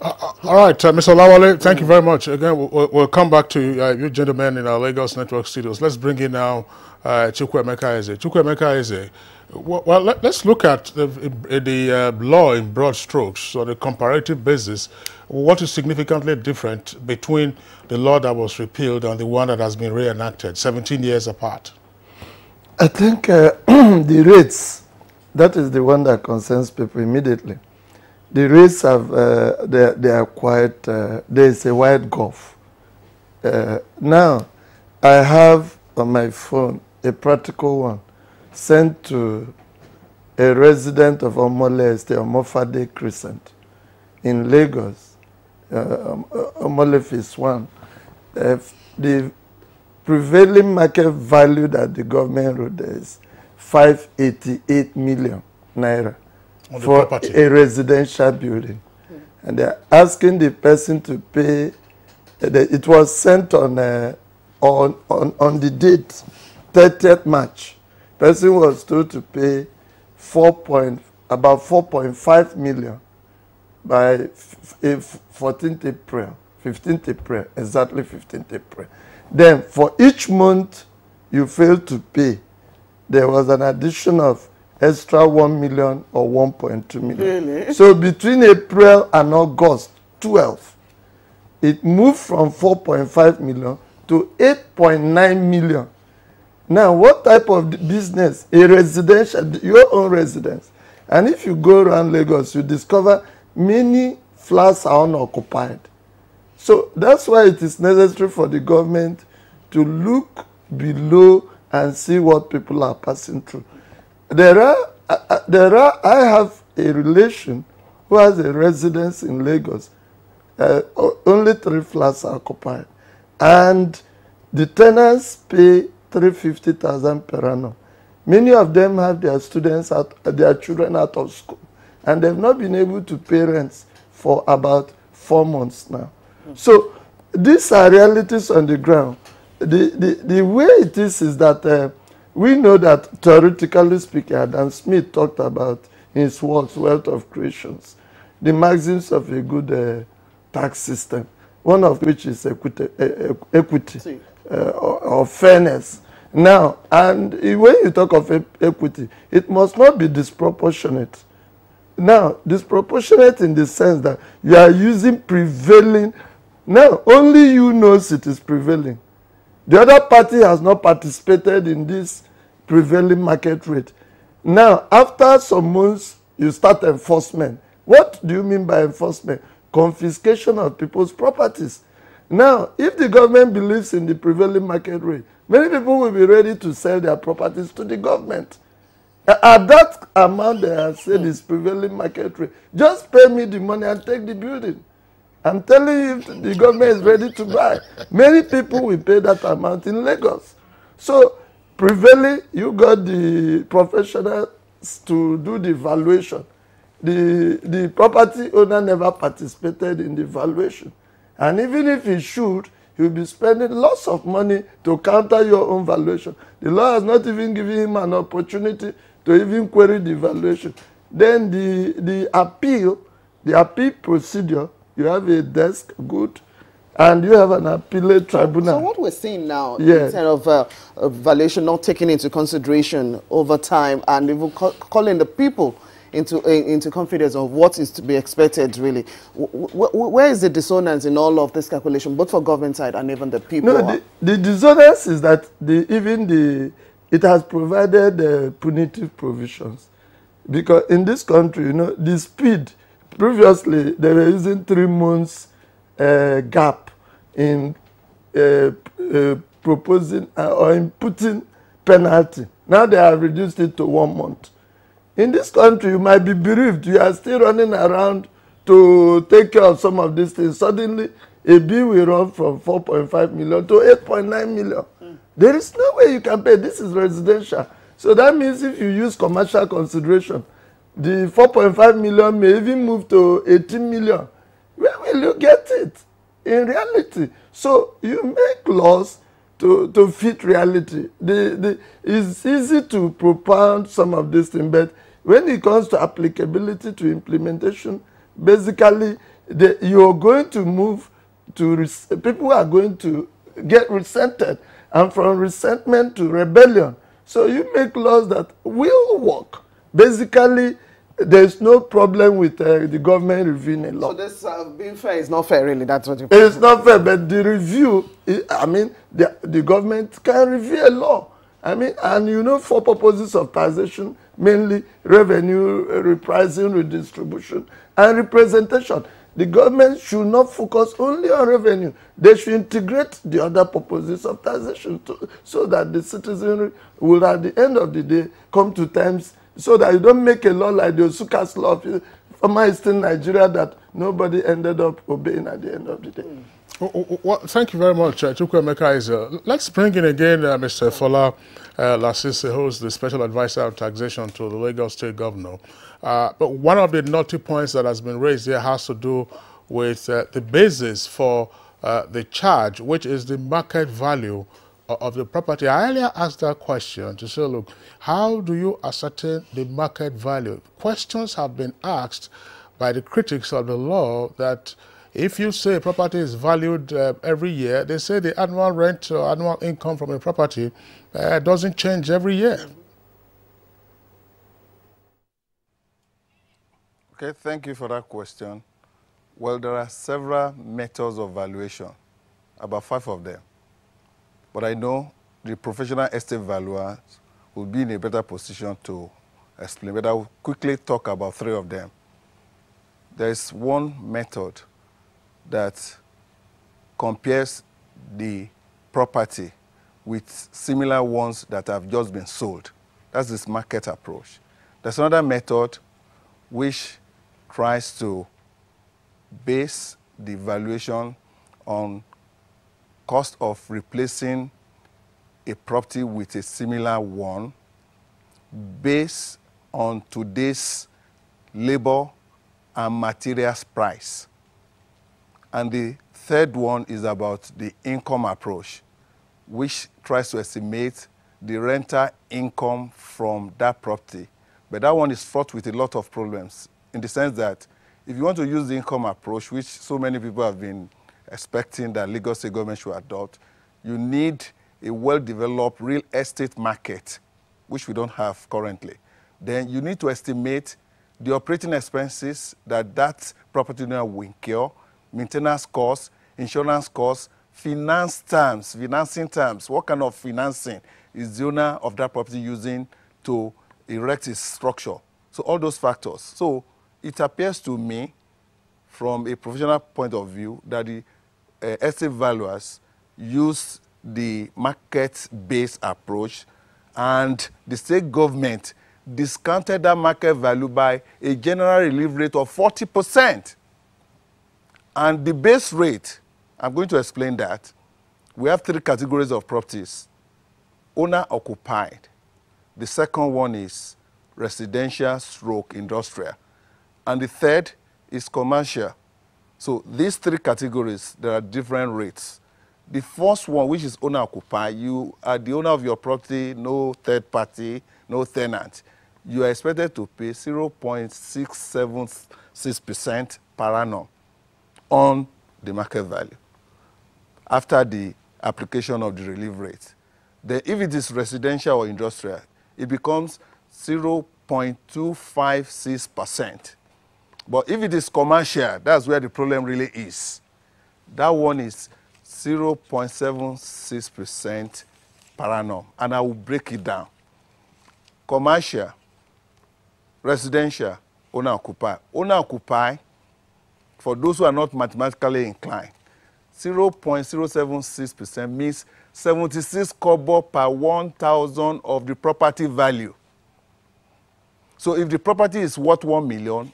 [SPEAKER 2] All right, Mr. Lawale, thank you very much. Again, we'll come back to you gentlemen in our Lagos Network studios. Let's bring in now Chukwuemeka Eze. Chukwuemeka Eze, well, let's look at the law in broad strokes on a comparative basis. What is significantly different between the law that was repealed and the one that has been reenacted, 17 years apart?
[SPEAKER 17] I think the rates, that is the one that concerns people immediately. The rates have, they are quite, there is a wide gulf. Now, I have on my phone a practical one sent to a resident of Omole Estate, Omofade Crescent, in Lagos, Omole Phase 1. The prevailing market value that the government wrote there is 588 million naira for a residential building. And they're asking the person to pay, it was sent on the date, 30th March. Person was told to pay about 4.5 million by 14th April, 15th April, exactly 15th April. Then for each month you failed to pay, there was an addition of extra 1 million or 1.2 million.
[SPEAKER 1] Really?
[SPEAKER 17] So between April and August 12, it moved from 4.5 million to 8.9 million. Now, what type of business? A residential, your own residence. And if you go around Lagos, you discover many flats are unoccupied. So that's why it is necessary for the government to look below and see what people are passing through. I have a relation who has a residence in Lagos. Only 3 flats are occupied. And the tenants pay 350,000 per annum. Many of them have their children out of school. And they've not been able to pay rents for about 4 months now. So these are realities on the ground. The way it is that we know that, theoretically speaking, Adam Smith talked about in his works, Wealth of Creations, the maxims of a good tax system, one of which is equity or fairness. Now, and when you talk of equity, it must not be disproportionate. Now, disproportionate in the sense that you are using prevailing. Now, only you knows it is prevailing. The other party has not participated in this prevailing market rate. Now, after some months, you start enforcement. What do you mean by enforcement? Confiscation of people's properties. Now, if the government believes in the prevailing market rate, many people will be ready to sell their properties to the government. At that amount they have said is prevailing market rate, just pay me the money and take the building. I'm telling you, if the government is ready to buy, many people will pay that amount in Lagos. So, prevailing, you got the professionals to do the valuation. The property owner never participated in the valuation. And even if he should, he will be spending lots of money to counter your own valuation. The law has not even given him an opportunity to even query the valuation. Then the appeal procedure, you have a desk, good, and you have an appellate tribunal.
[SPEAKER 1] So what we're seeing now,
[SPEAKER 17] yeah,
[SPEAKER 1] instead of valuation not taken into consideration over time, and even calling the people into confidence of what is to be expected, really. Where is the dissonance in all of this calculation, both for government side and even the people?
[SPEAKER 17] No, the dissonance is that it has provided punitive provisions. Because in this country, you know, the speed, previously they were using 3 months gap in proposing or in putting penalty. Now they have reduced it to 1 month. In this country, you might be bereaved. You are still running around to take care of some of these things. Suddenly, a bill will run from 4.5 million to 8.9 million. There is no way you can pay. This is residential. So that means if you use commercial consideration, the 4.5 million may even move to 18 million. Where will you get it in reality? So you make laws to fit reality. It's easy to propound some of these things, but when it comes to applicability to implementation, basically you're going to move to, people are going to get resented, and from resentment to rebellion. So you make laws that will work. Basically, there's no problem with the government reviewing a law.
[SPEAKER 1] So this being fair is not fair, really. That's what you're
[SPEAKER 17] It's not fair, but the review, I mean, the government can review a law. I mean, and you know, for purposes of taxation, mainly revenue, repricing, redistribution, and representation. The government should not focus only on revenue. They should integrate the other purposes of taxation so that the citizenry will, at the end of the day, come to terms, so that you don't make a law like the Osuka's law of former Eastern Nigeria that nobody ended up obeying at the end of the day.
[SPEAKER 2] Well, thank you very much, Chukwuemeka. Let's bring in again Mr. Fola Lasisi, who is the Special Advisor on Taxation to the Lagos State Governor. But one of the naughty points that has been raised here has to do with the basis for the charge, which is the market value of the property. I earlier asked that question to say, look, how do you ascertain the market value? Questions have been asked by the critics of the law that if you say property is valued every year, they say the annual rent or annual income from a property doesn't change every year.
[SPEAKER 15] Okay, thank you for that question. Well, there are several methods of valuation, about 5 of them. But I know the professional estate valuers will be in a better position to explain, but I will quickly talk about 3 of them. There is one method that compares the property with similar ones that have just been sold. That's this market approach. There's another method which tries to base the valuation on cost of replacing a property with a similar one based on today's labor and materials price. And the third one is about the income approach, which tries to estimate the rental income from that property. But that one is fraught with a lot of problems, in the sense that if you want to use the income approach, which so many people have been expecting that Lagos State government should adopt, you need a well-developed real estate market, which we don't have currently. Then you need to estimate the operating expenses that that property owner will incur, maintenance costs, insurance costs, financing terms. What kind of financing is the owner of that property using to erect its structure? So all those factors. So it appears to me, from a professional point of view, that the estate valuers use the market-based approach, and the state government discounted that market value by a general relief rate of 40%. And the base rate, I'm going to explain that. We have 3 categories of properties. Owner-occupied. The second one is residential/industrial. And the third is commercial. So these 3 categories, there are different rates. The first one, which is owner-occupied, you are the owner of your property, no third party, no tenant. you are expected to pay 0.676% per annum on the market value after the application of the relief rate. Then if it is residential or industrial, it becomes 0.256%. But if it is commercial, that's where the problem really is. That one is 0.76% per annum, and I will break it down. Commercial, residential, owner-occupied. Owner-occupied, for those who are not mathematically inclined, 0.076% means 76 kobo per 1,000 of the property value. So if the property is worth 1 million,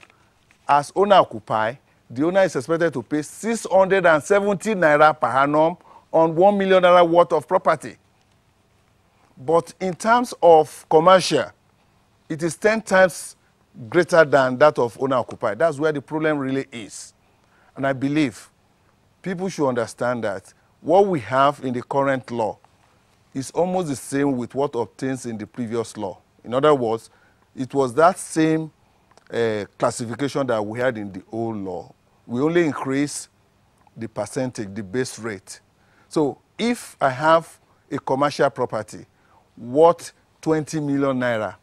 [SPEAKER 15] as owner-occupied, the owner is expected to pay 670 naira per annum on 1 million naira worth of property. But in terms of commercial, it is 10 times greater than that of owner-occupied. That's where the problem really is. And I believe people should understand that what we have in the current law is almost the same with what obtains in the previous law. In other words, it was that same classification that we had in the old law. We only increase the percentage, the base rate. So if I have a commercial property worth 20 million naira,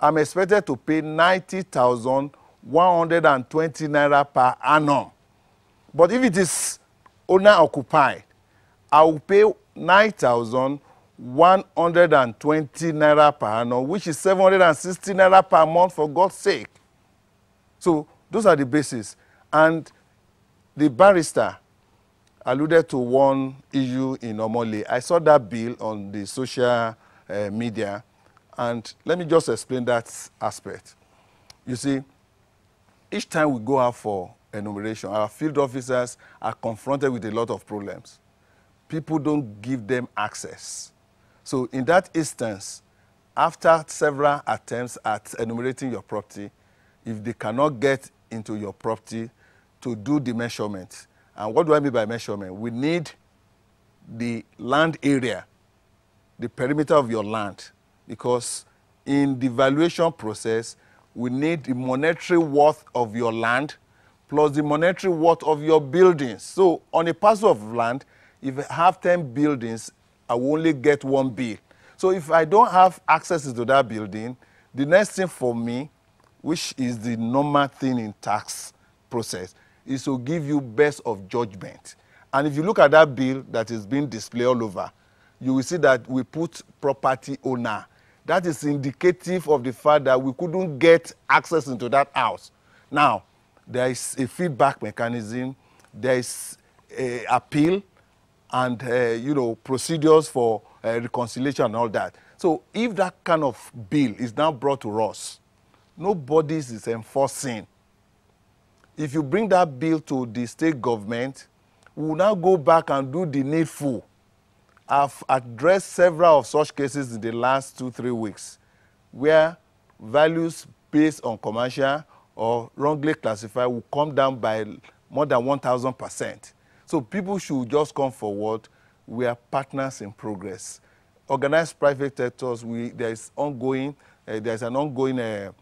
[SPEAKER 15] I'm expected to pay 90,120 naira per annum. But if it is owner-occupied, I will pay 9,120 naira per annum, which is 760 naira per month, for God's sake. So those are the bases. And the barrister alluded to one issue in Omole. I saw that bill on the social media, and let me just explain that aspect. You see, each time we go out for enumeration, our field officers are confronted with a lot of problems. People don't give them access. So in that instance, after several attempts at enumerating your property, if they cannot get into your property to do the measurement, and what do I mean by measurement? We need the land area, the perimeter of your land, because in the valuation process, we need the monetary worth of your land plus the monetary worth of your buildings. So on a parcel of land, if I have 10 buildings, I will only get 1 bill. So if I don't have access to that building, the next thing for me, which is the normal thing in tax process, is to give you best of judgment. And if you look at that bill that is being displayed all over, you will see that we put property owner. That is indicative of the fact that we couldn't get access into that house. Now, there is a feedback mechanism, there is a appeal, and procedures for reconciliation and all that. So if that kind of bill is now brought to us, nobody is enforcing. If you bring that bill to the state government, we will now go back and do the needful. I've addressed several of such cases in the last 2-3 weeks, where values based on commercial or wrongly classified will come down by more than 1,000%. So people should just come forward. We are partners in progress. Organized private sectors, there's an ongoing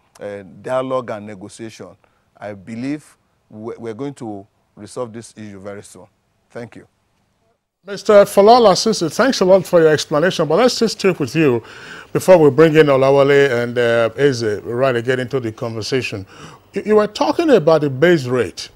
[SPEAKER 15] dialogue and negotiation. I believe we're going to resolve this issue very soon. Thank you.
[SPEAKER 2] Mr. Falala Sisi, thanks a lot for your explanation, but let's just stick with you before we bring in Olawale and Eze right again into the conversation. You were talking about the base rate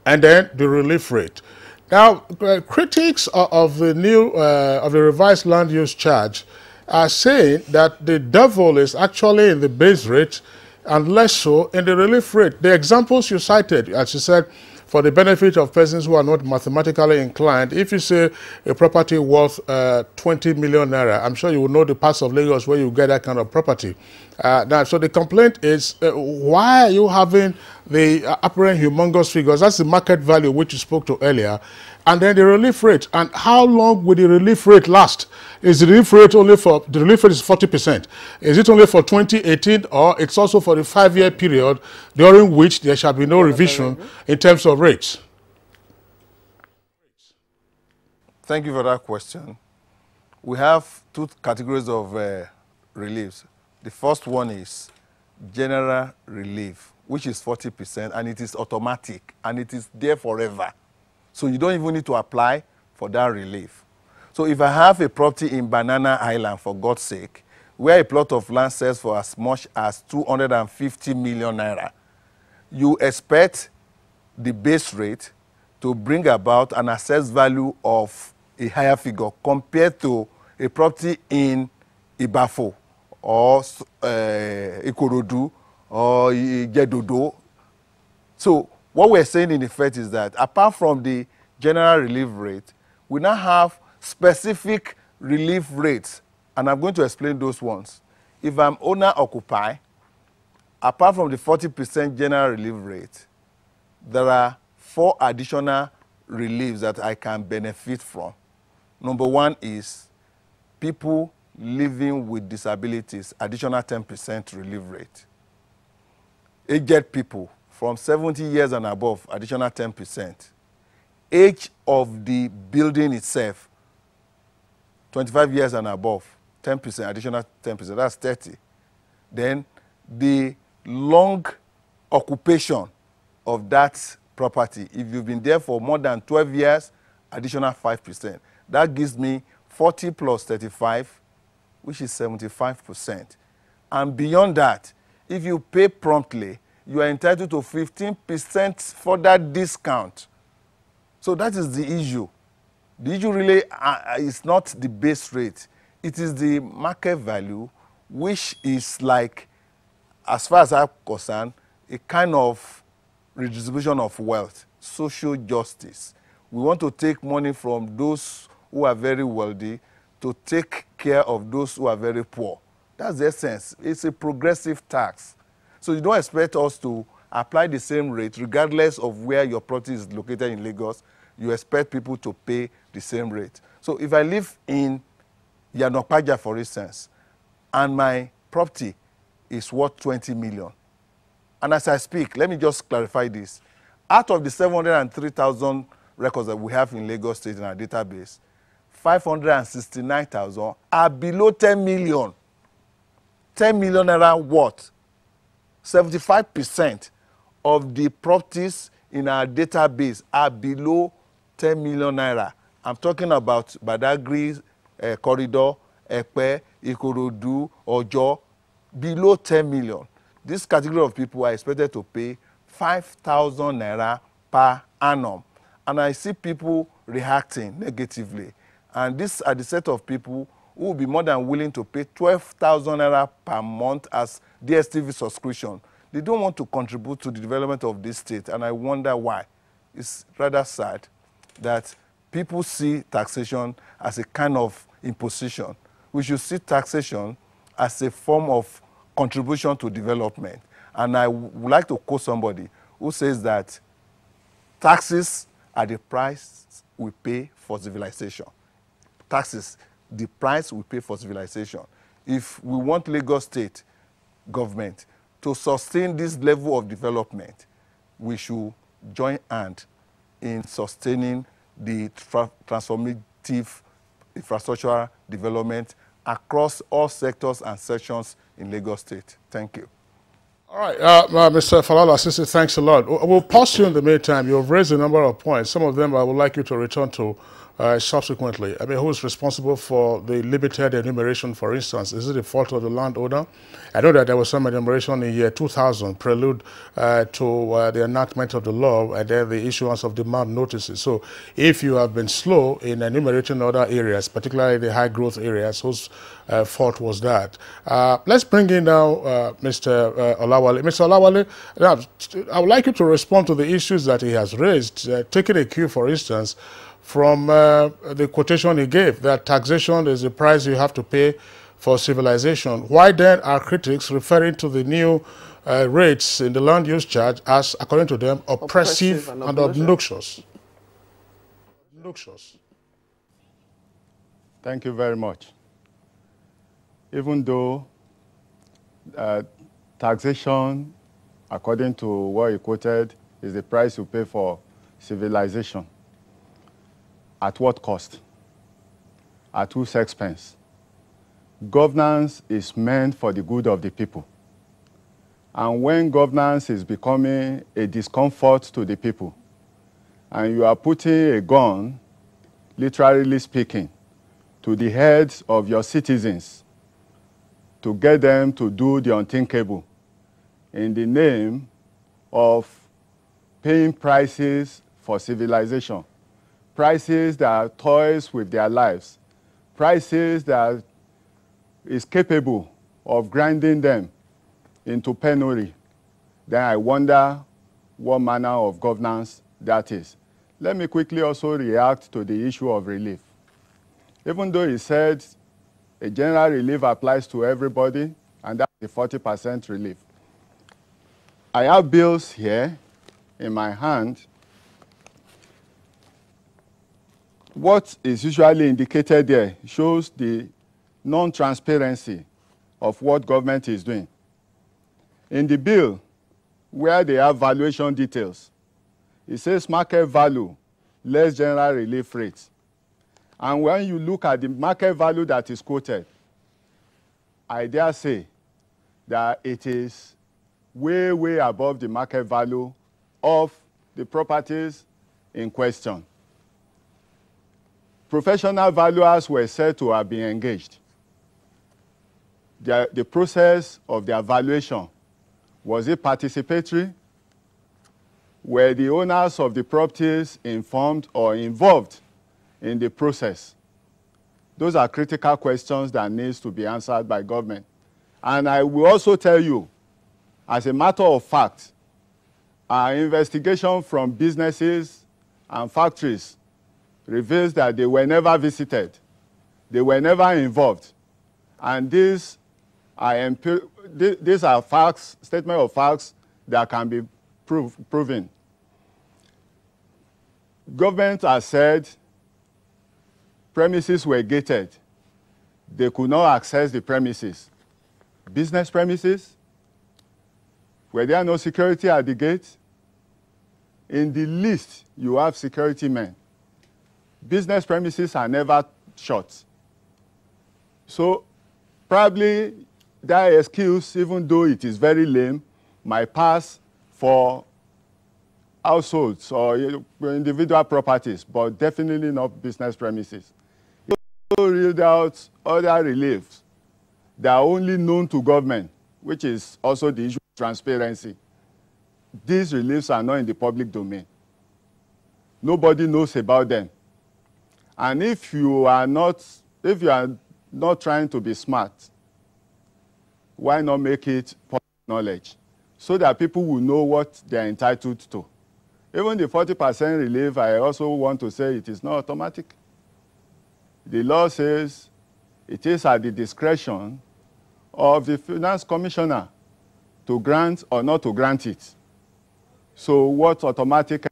[SPEAKER 2] and then the relief rate. Now, critics of the revised land use charge are saying that the devil is actually in the base rate and less so in the relief rate. The examples you cited, as you said, for the benefit of persons who are not mathematically inclined, if you say a property worth 20 million naira, I'm sure you will know the parts of Lagos where you get that kind of property. Now, so the complaint is, why are you having the apparent humongous figures? That's the market value which you spoke to earlier. And then the relief rate. And how long will the relief rate last? Is the relief rate only for, the relief rate is 40%. Is it only for 2018, or it's also for the 5-year period during which there shall be no revision in terms of rates?
[SPEAKER 15] Thank you for that question. We have 2 categories of reliefs. The first one is general relief, which is 40%, and it is automatic, and it is there forever. So you don't even need to apply for that relief. So if I have a property in Banana Island, for God's sake, where a plot of land sells for as much as 250 million naira, you expect the base rate to bring about an assessed value of a higher figure compared to a property in Ibafo or Ikorodu or Ijedodo. So what we're saying in effect is that apart from the general relief rate, we now have specific relief rates, and I'm going to explain those ones. If I'm owner-occupy, apart from the 40% general relief rate, there are 4 additional reliefs that I can benefit from. Number one is people living with disabilities, additional 10% relief rate. Aged people from 70 years and above, additional 10%. Age of the building itself, 25 years and above, 10%, additional 10%, that's 30. Then the long occupation of that property, if you've been there for more than 12 years, additional 5%. That gives me 40 plus 35, which is 75%. And beyond that, if you pay promptly, you are entitled to 15% further discount. So that is the issue. The issue really is not the base rate. It is the market value, which is like, as far as I'm concerned, a kind of redistribution of wealth, social justice. We want to take money from those who are very wealthy to take care of those who are very poor. That's the essence. It's a progressive tax. So you don't expect us to apply the same rate regardless of where your property is located in Lagos. You expect people to pay the same rate. So if I live in Yanopaja, for instance, and my property is worth 20 million, and as I speak, let me just clarify this. Out of the 703,000 records that we have in Lagos State in our database, 569,000 are below 10 million. 10 million naira worth. 75% of the properties in our database are below 10 million naira. I'm talking about Badagry corridor, Epe, Ikorodu, Ojo, below 10 million. This category of people are expected to pay 5,000 naira per annum. And I see people reacting negatively. And these are the set of people who will be more than willing to pay 12,000 naira per month as DSTV subscription. They don't want to contribute to the development of this state, and I wonder why. It's rather sad that people see taxation as a kind of imposition. We should see taxation as a form of contribution to development. And I would like to quote somebody who says that taxes are the price we pay for civilization. Taxes, the price we pay for civilization. If we want Lagos State government to sustain this level of development, we should join hands in sustaining the transformative infrastructural development across all sectors and sections in Lagos State. Thank you.
[SPEAKER 2] All right, Mr. Falala Sisi, thanks a lot. We'll pause you in the meantime. You've raised a number of points. Some of them I would like you to return to subsequently. I mean, who is responsible for the limited enumeration, for instance? Is it the fault of the landowner? I know that there was some enumeration in year 2000, prelude to the enactment of the law and then the issuance of demand notices. So if you have been slow in enumerating other areas, particularly the high growth areas, whose fault was that? Let's bring in now Mr. Olawale. Mr. Olawale, now, I would like you to respond to the issues that he has raised, taking a cue, for instance, from the quotation he gave, that taxation is the price you have to pay for civilization. Why then are critics referring to the new rates in the land use charge as, according to them, oppressive and obnoxious?
[SPEAKER 16] Thank you very much. Even though taxation, according to what you quoted, is the price you pay for civilization, at what cost? At whose expense? governance is meant for the good of the people. And when governance is becoming a discomfort to the people, and you are putting a gun, literally speaking, to the heads of your citizens to get them to do the unthinkable in the name of paying prices for civilization, prices that toys with their lives, prices that is capable of grinding them into penury, then I wonder what manner of governance that is. Let me quickly also react to the issue of relief. Even though he said a general relief applies to everybody, and that's the 40% relief. I have bills here in my hand. What is usually indicated there shows the non-transparency of what government is doing. In the bill, where they have valuation details, it says market value, less general relief rates. And when you look at the market value that is quoted, I dare say that it is way, way above the market value of the properties in question. Professional valuers were said to have been engaged. The process of their valuation, was it participatory? Were the owners of the properties informed or involved in the process? Those are critical questions that needs to be answered by government. And I will also tell you, as a matter of fact, our investigation from businesses and factories reveals that they were never visited, they were never involved. And these are facts, statement of facts that can be proven. Government has said premises were gated. They could not access the premises. Business premises, were there no security at the gate? In the list, you have security men. Business premises are never shut. So probably that excuse, even though it is very lame, might pass for households or individual properties, but definitely not business premises. You also read out other reliefs that are only known to government, which is also the issue of transparency. These reliefs are not in the public domain. Nobody knows about them. And if you are not trying to be smart, why not make it public knowledge so that people will know what they're entitled to? Even the 40% relief, I also want to say it is not automatic. The law says it is at the discretion of the finance commissioner to grant or not to grant it. So what automatic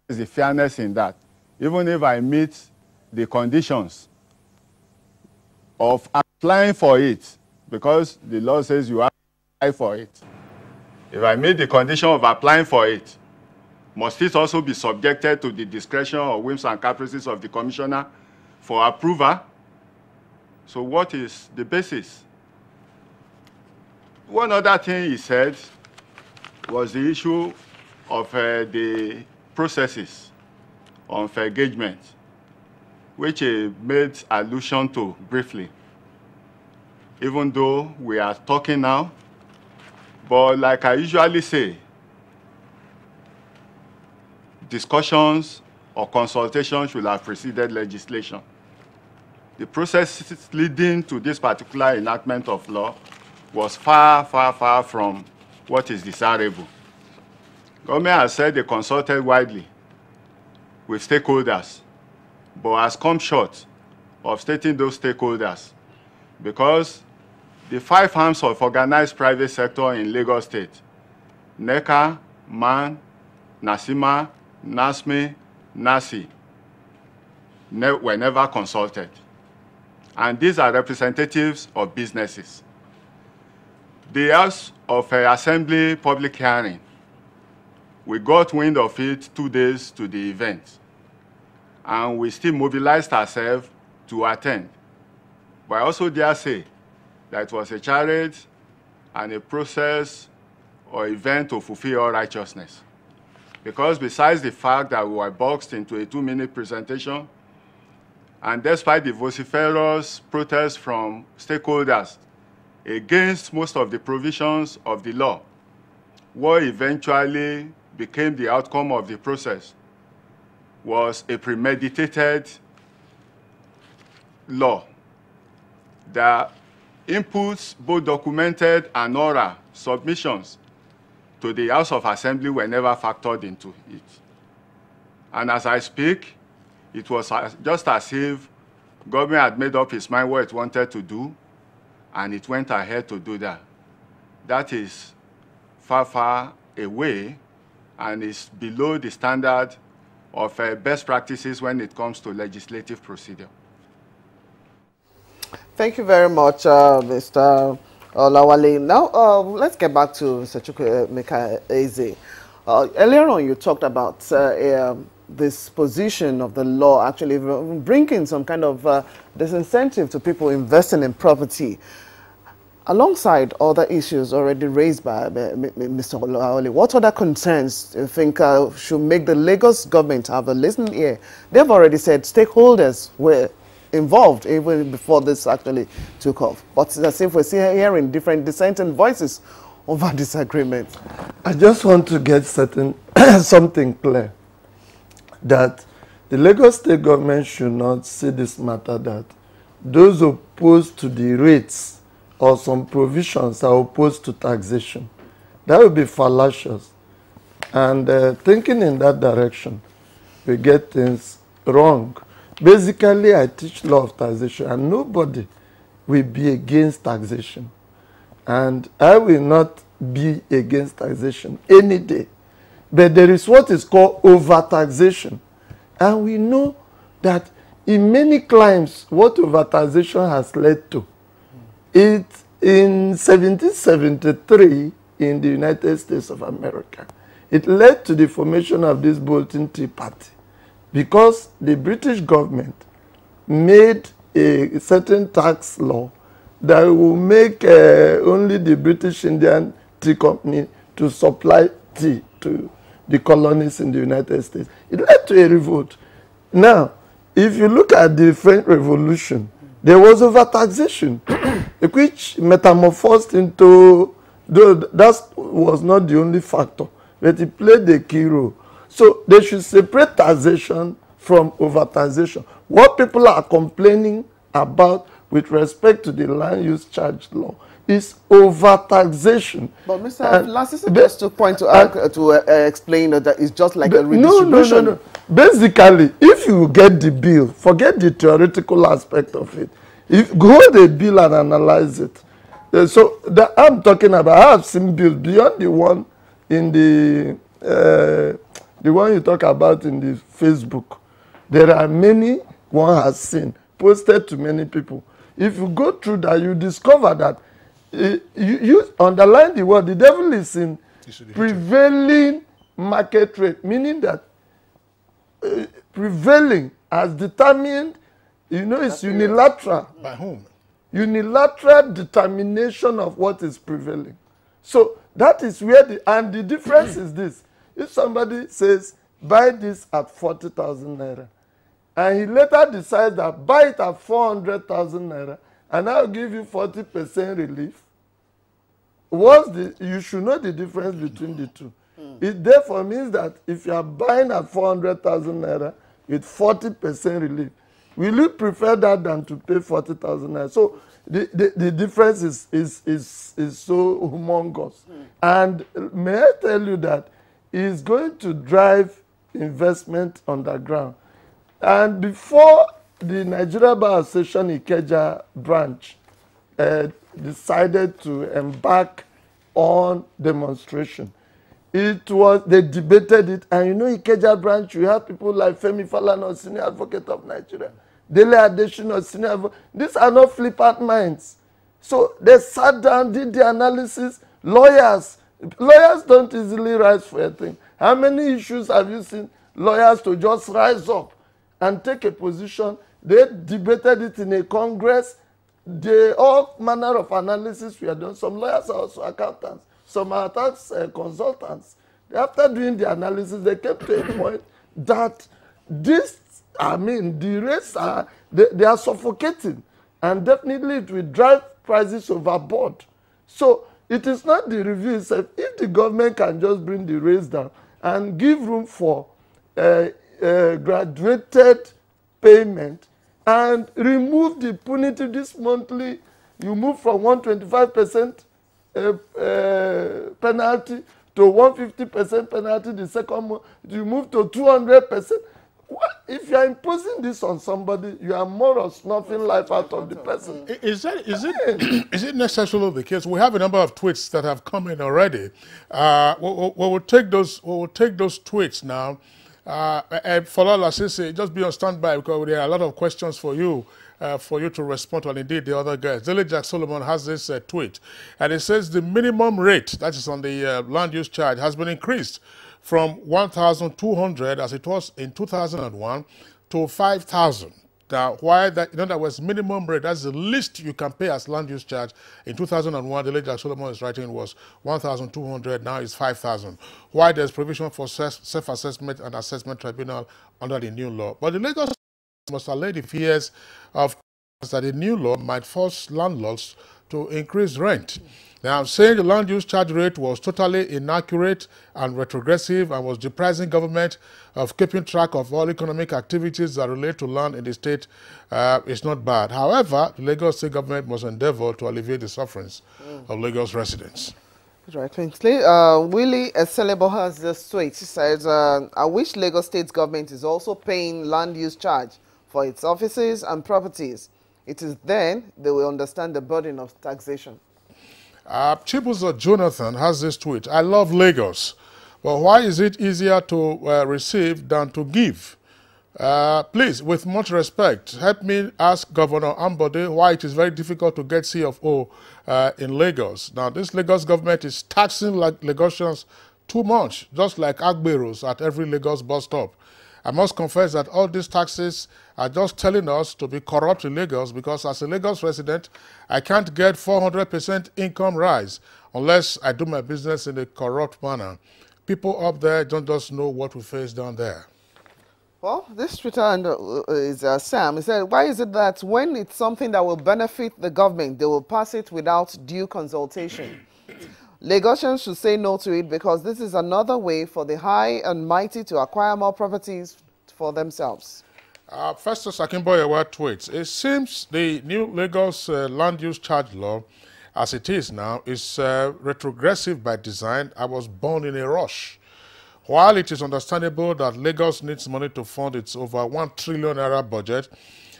[SPEAKER 16] is the fairness in that? Even if I meet the conditions of applying for it, because the law says you have to apply for it. If I meet the condition of applying for it, must it also be subjected to the discretion or whims and caprices of the commissioner for approval? So what is the basis? One other thing he said was the issue of the processes of engagement, which he made allusion to briefly. Even though we are talking now, but like I usually say, discussions or consultations should have preceded legislation. The process leading to this particular enactment of law was far, far, far from what is desirable. Government has said they consulted widely with stakeholders, but has come short of stating those stakeholders because the 5 arms of organized private sector in Lagos State, NECA, MAN, NASIMA, NASME, NASI, were never consulted. And these are representatives of businesses. The House of Assembly public hearing, we got wind of it 2 days to the event, and we still mobilized ourselves to attend. But I also dare say that it was a charade and a process or event to fulfill all righteousness. Because besides the fact that we were boxed into a 2-minute presentation, and despite the vociferous protests from stakeholders against most of the provisions of the law, what eventually became the outcome of the process was a premeditated law. The inputs, both documented and oral submissions to the House of Assembly were never factored into it. And as I speak, it was just as if government had made up its mind what it wanted to do, and it went ahead to do that. That is far, far away and is below the standard of best practices when it comes to legislative procedure.
[SPEAKER 1] Thank you very much, Mr. Olawale. Now, let's get back to Mr. Chukwuemeka Eze. Earlier on, you talked about this position of the law actually bringing some kind of disincentive to people investing in property. Alongside other issues already raised by Mr. Olawale, what other concerns do you think should make the Lagos government have a listening ear? They've already said stakeholders were involved even before this actually took off. But it's as if we're hearing different dissenting voices over disagreement.
[SPEAKER 17] I just want to get something clear, that the Lagos state government should not see this matter that those opposed to the rates or some provisions are opposed to taxation. That would be fallacious. And thinking in that direction, we get things wrong. Basically, I teach law of taxation, and nobody will be against taxation. And I will not be against taxation any day. But there is what is called over-taxation. And we know that in many climes, what over-taxation has led to, in 1773, in the United States of America, it led to the formation of this Bolton Tea Party, because the British government made a certain tax law that will make only the British Indian Tea Company to supply tea to the colonies in the United States. It led to a revolt. Now, if you look at the French Revolution, there was over-taxation, which metamorphosed into, though that was not the only factor, but it played a key role. So they should separate taxation from over-taxation. What people are complaining about with respect to the land use charge law is over-taxation.
[SPEAKER 1] But Mr. Lasisi just to point to explain that it's just like a redistribution.
[SPEAKER 17] No. Basically, if you get the bill, forget the theoretical aspect of it. If go the bill and analyze it. So that I'm talking about, I have seen bills beyond the one in the one you talk about in the Facebook. There are many one has seen, posted to many people. If you go through that, you discover that you underline the word, the devil is in prevailing market rate, meaning that prevailing as determined, it's unilateral.
[SPEAKER 2] By whom?
[SPEAKER 17] Unilateral determination of what is prevailing. So that is where the difference is this. If somebody says, buy this at 40,000 naira, and he later decides that buy it at 400,000 naira, and I'll give you 40% relief, you should know the difference between the two. It therefore means that if you are buying at 400,000 naira with 40% relief, will you prefer that than to pay 40,000 naira? So the difference is so humongous. And may I tell you that it's going to drive investment underground. And before the Nigeria Bar Association Ikeja branch decided to embark on demonstration, they debated it, and Ikeja branch, you have people like Femi Falana, senior advocate of Nigeria, Dele Adesina, senior advocate. These are not flippant minds. So they sat down, did the analysis. Lawyers don't easily rise for a thing. How many issues have you seen lawyers to just rise up and take a position? They debated it in a Congress. all manner of analysis we are doing. Some lawyers are also accountants. Some are tax consultants. After doing the analysis, they came to a point that this, I mean, the rates are, they are suffocating. And definitely it will drive prices overboard. So it is not the review itself. If the government can just bring the rates down and give room for graduated payment and remove the punitive this monthly, you move from 125% penalty to 150% penalty the second month, you move to 200%. If you are imposing this on somebody, you are more or snuffing life out of the person.
[SPEAKER 2] Is it necessarily the case? We have a number of tweets that have come in already. We will take those tweets now. And Falola Sisi, just be on standby because there are a lot of questions for you to respond to, and indeed the other guys. Daily Jack Solomon has this tweet, and it says the minimum rate that is on the land use charge has been increased from 1,200 as it was in 2001 to 5,000. Now, why that? In other words, minimum rate, that's the least you can pay as land use charge. In 2001, the late Jack Solomon is writing was 1,200, now it's 5,000. Why there's provision for self-assessment and assessment tribunal under the new law. But the Lagos must allay the fears of that the new law might force landlords to increase rent. Now, I'm saying the land use charge rate was totally inaccurate and retrogressive and was depriving government of keeping track of all economic activities that relate to land in the state is not bad. However, the Lagos state government must endeavor to alleviate the sufferings of Lagos residents.
[SPEAKER 1] Right, Kingsley. Willie Eselebo has this tweet. He says, I wish Lagos state government is also paying land use charge for its offices and properties. It is then they will understand the burden of taxation.
[SPEAKER 2] Chibuzo Jonathan has this tweet. I love Lagos, but why is it easier to receive than to give? Please, with much respect, help me ask Governor Ambode why it is very difficult to get CFO in Lagos. Now, this Lagos government is taxing Lagosians too much, just like Agberos at every Lagos bus stop. I must confess that all these taxes are just telling us to be corrupt in Lagos because as a Lagos resident, I can't get 400% income rise unless I do my business in a corrupt manner. People up there don't just know what we face down there.
[SPEAKER 1] Well, this Twitter is Sam. He said, why is it that when it's something that will benefit the government, they will pass it without due consultation? Lagosians should say no to it because this is another way for the high and mighty to acquire more properties for themselves.
[SPEAKER 2] Festus Akimboyewa tweets, it seems the new Lagos land use charge law, as it is now, is retrogressive by design. I was born in a rush. While it is understandable that Lagos needs money to fund its over 1 trillion naira budget,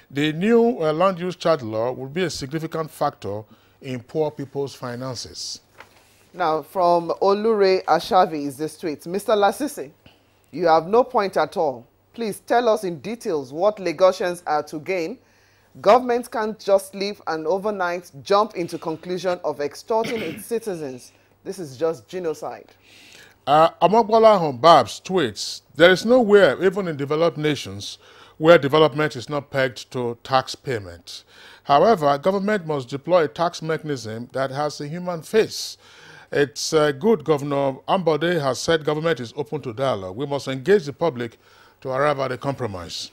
[SPEAKER 2] the new land use charge law will be a significant factor in poor people's finances.
[SPEAKER 1] Now, from Olure Ashavi is this tweet. Mr. Lasisi, you have no point at all. Please tell us in details what Lagosians are to gain. Government can't just leave and overnight jump into conclusion of extorting its citizens. This is just genocide.
[SPEAKER 2] Amogbola Hombabs tweets, there is nowhere, even in developed nations, where development is not pegged to tax payment. However, government must deploy a tax mechanism that has a human face. It's good Governor Ambode has said government is open to dialogue. We must engage the public to arrive at a compromise.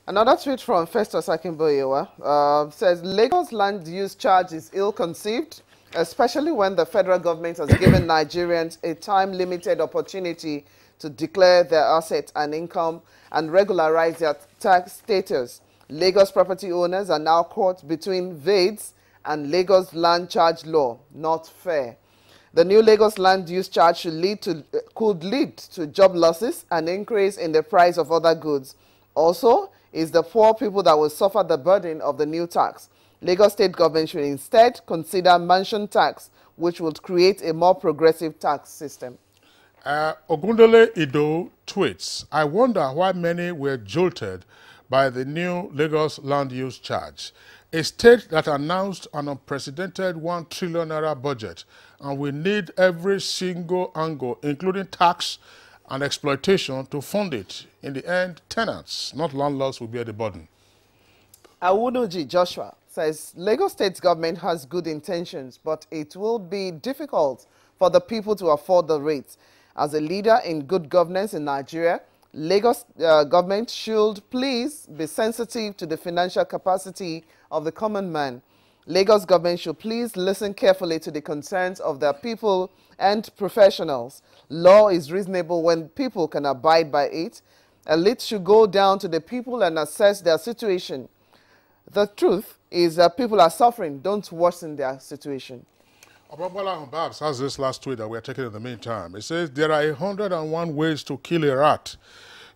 [SPEAKER 1] Another tweet from Festus Akimboyewa says, Lagos land use charge is ill-conceived, especially when the federal government has given Nigerians a time-limited opportunity to declare their assets and income and regularize their tax status. Lagos property owners are now caught between VADES and Lagos land charge law. Not fair. The new Lagos land use charge could lead to job losses and increase in the price of other goods. Also, it's the poor people that will suffer the burden of the new tax. Lagos state government should instead consider mansion tax, which would create a more progressive tax system.
[SPEAKER 2] Ogundele Ido tweets, I wonder why many were jolted by the new Lagos land use charge. A state that announced an unprecedented 1 trillion naira budget, and we need every single angle, including tax and exploitation, to fund it. In the end, tenants, not landlords, will bear the burden.
[SPEAKER 1] Awunuji Joshua says, says Lagos State government has good intentions, but it will be difficult for the people to afford the rates. As a leader in good governance in Nigeria, Lagos government should please be sensitive to the financial capacity of the common man. Lagos government should please listen carefully to the concerns of their people and professionals. Law is reasonable when people can abide by it. Elites should go down to the people and assess their situation. The truth is that people are suffering. Don't worsen their situation.
[SPEAKER 2] Obabola Babs has this last tweet that we're taking in the meantime. It says, there are 101 ways to kill a rat.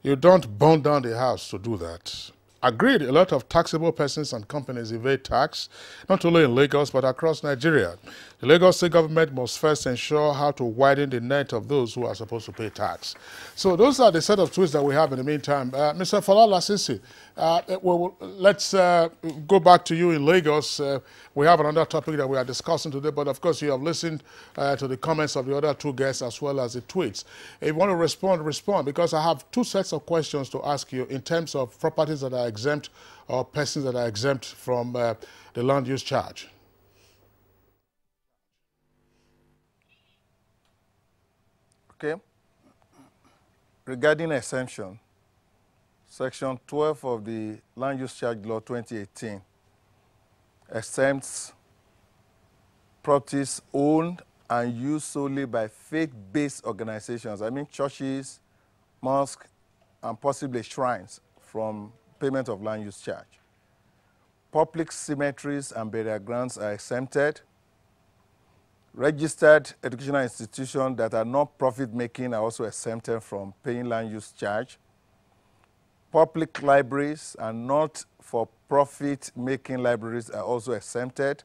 [SPEAKER 2] You don't burn down the house to do that. Agreed, a lot of taxable persons and companies evade tax, not only in Lagos but across Nigeria. The Lagos State government must first ensure how to widen the net of those who are supposed to pay tax. So those are the set of tweets that we have in the meantime. Mr. Falala Sisi, let's go back to you in Lagos. We have another topic that we are discussing today, but of course you have listened to the comments of the other two guests as well as the tweets. If you want to respond, because I have two sets of questions to ask you in terms of properties that are exempt or persons that are exempt from the land use charge.
[SPEAKER 15] Okay. Regarding exemption, Section 12 of the Land Use Charge Law 2018 exempts properties owned and used solely by faith-based organizations, I mean churches, mosques, and possibly shrines from payment of land use charge. Public cemeteries and burial grounds are exempted. Registered educational institutions that are not profit-making are also exempted from paying land use charge. Public libraries and not for-profit-making libraries are also exempted.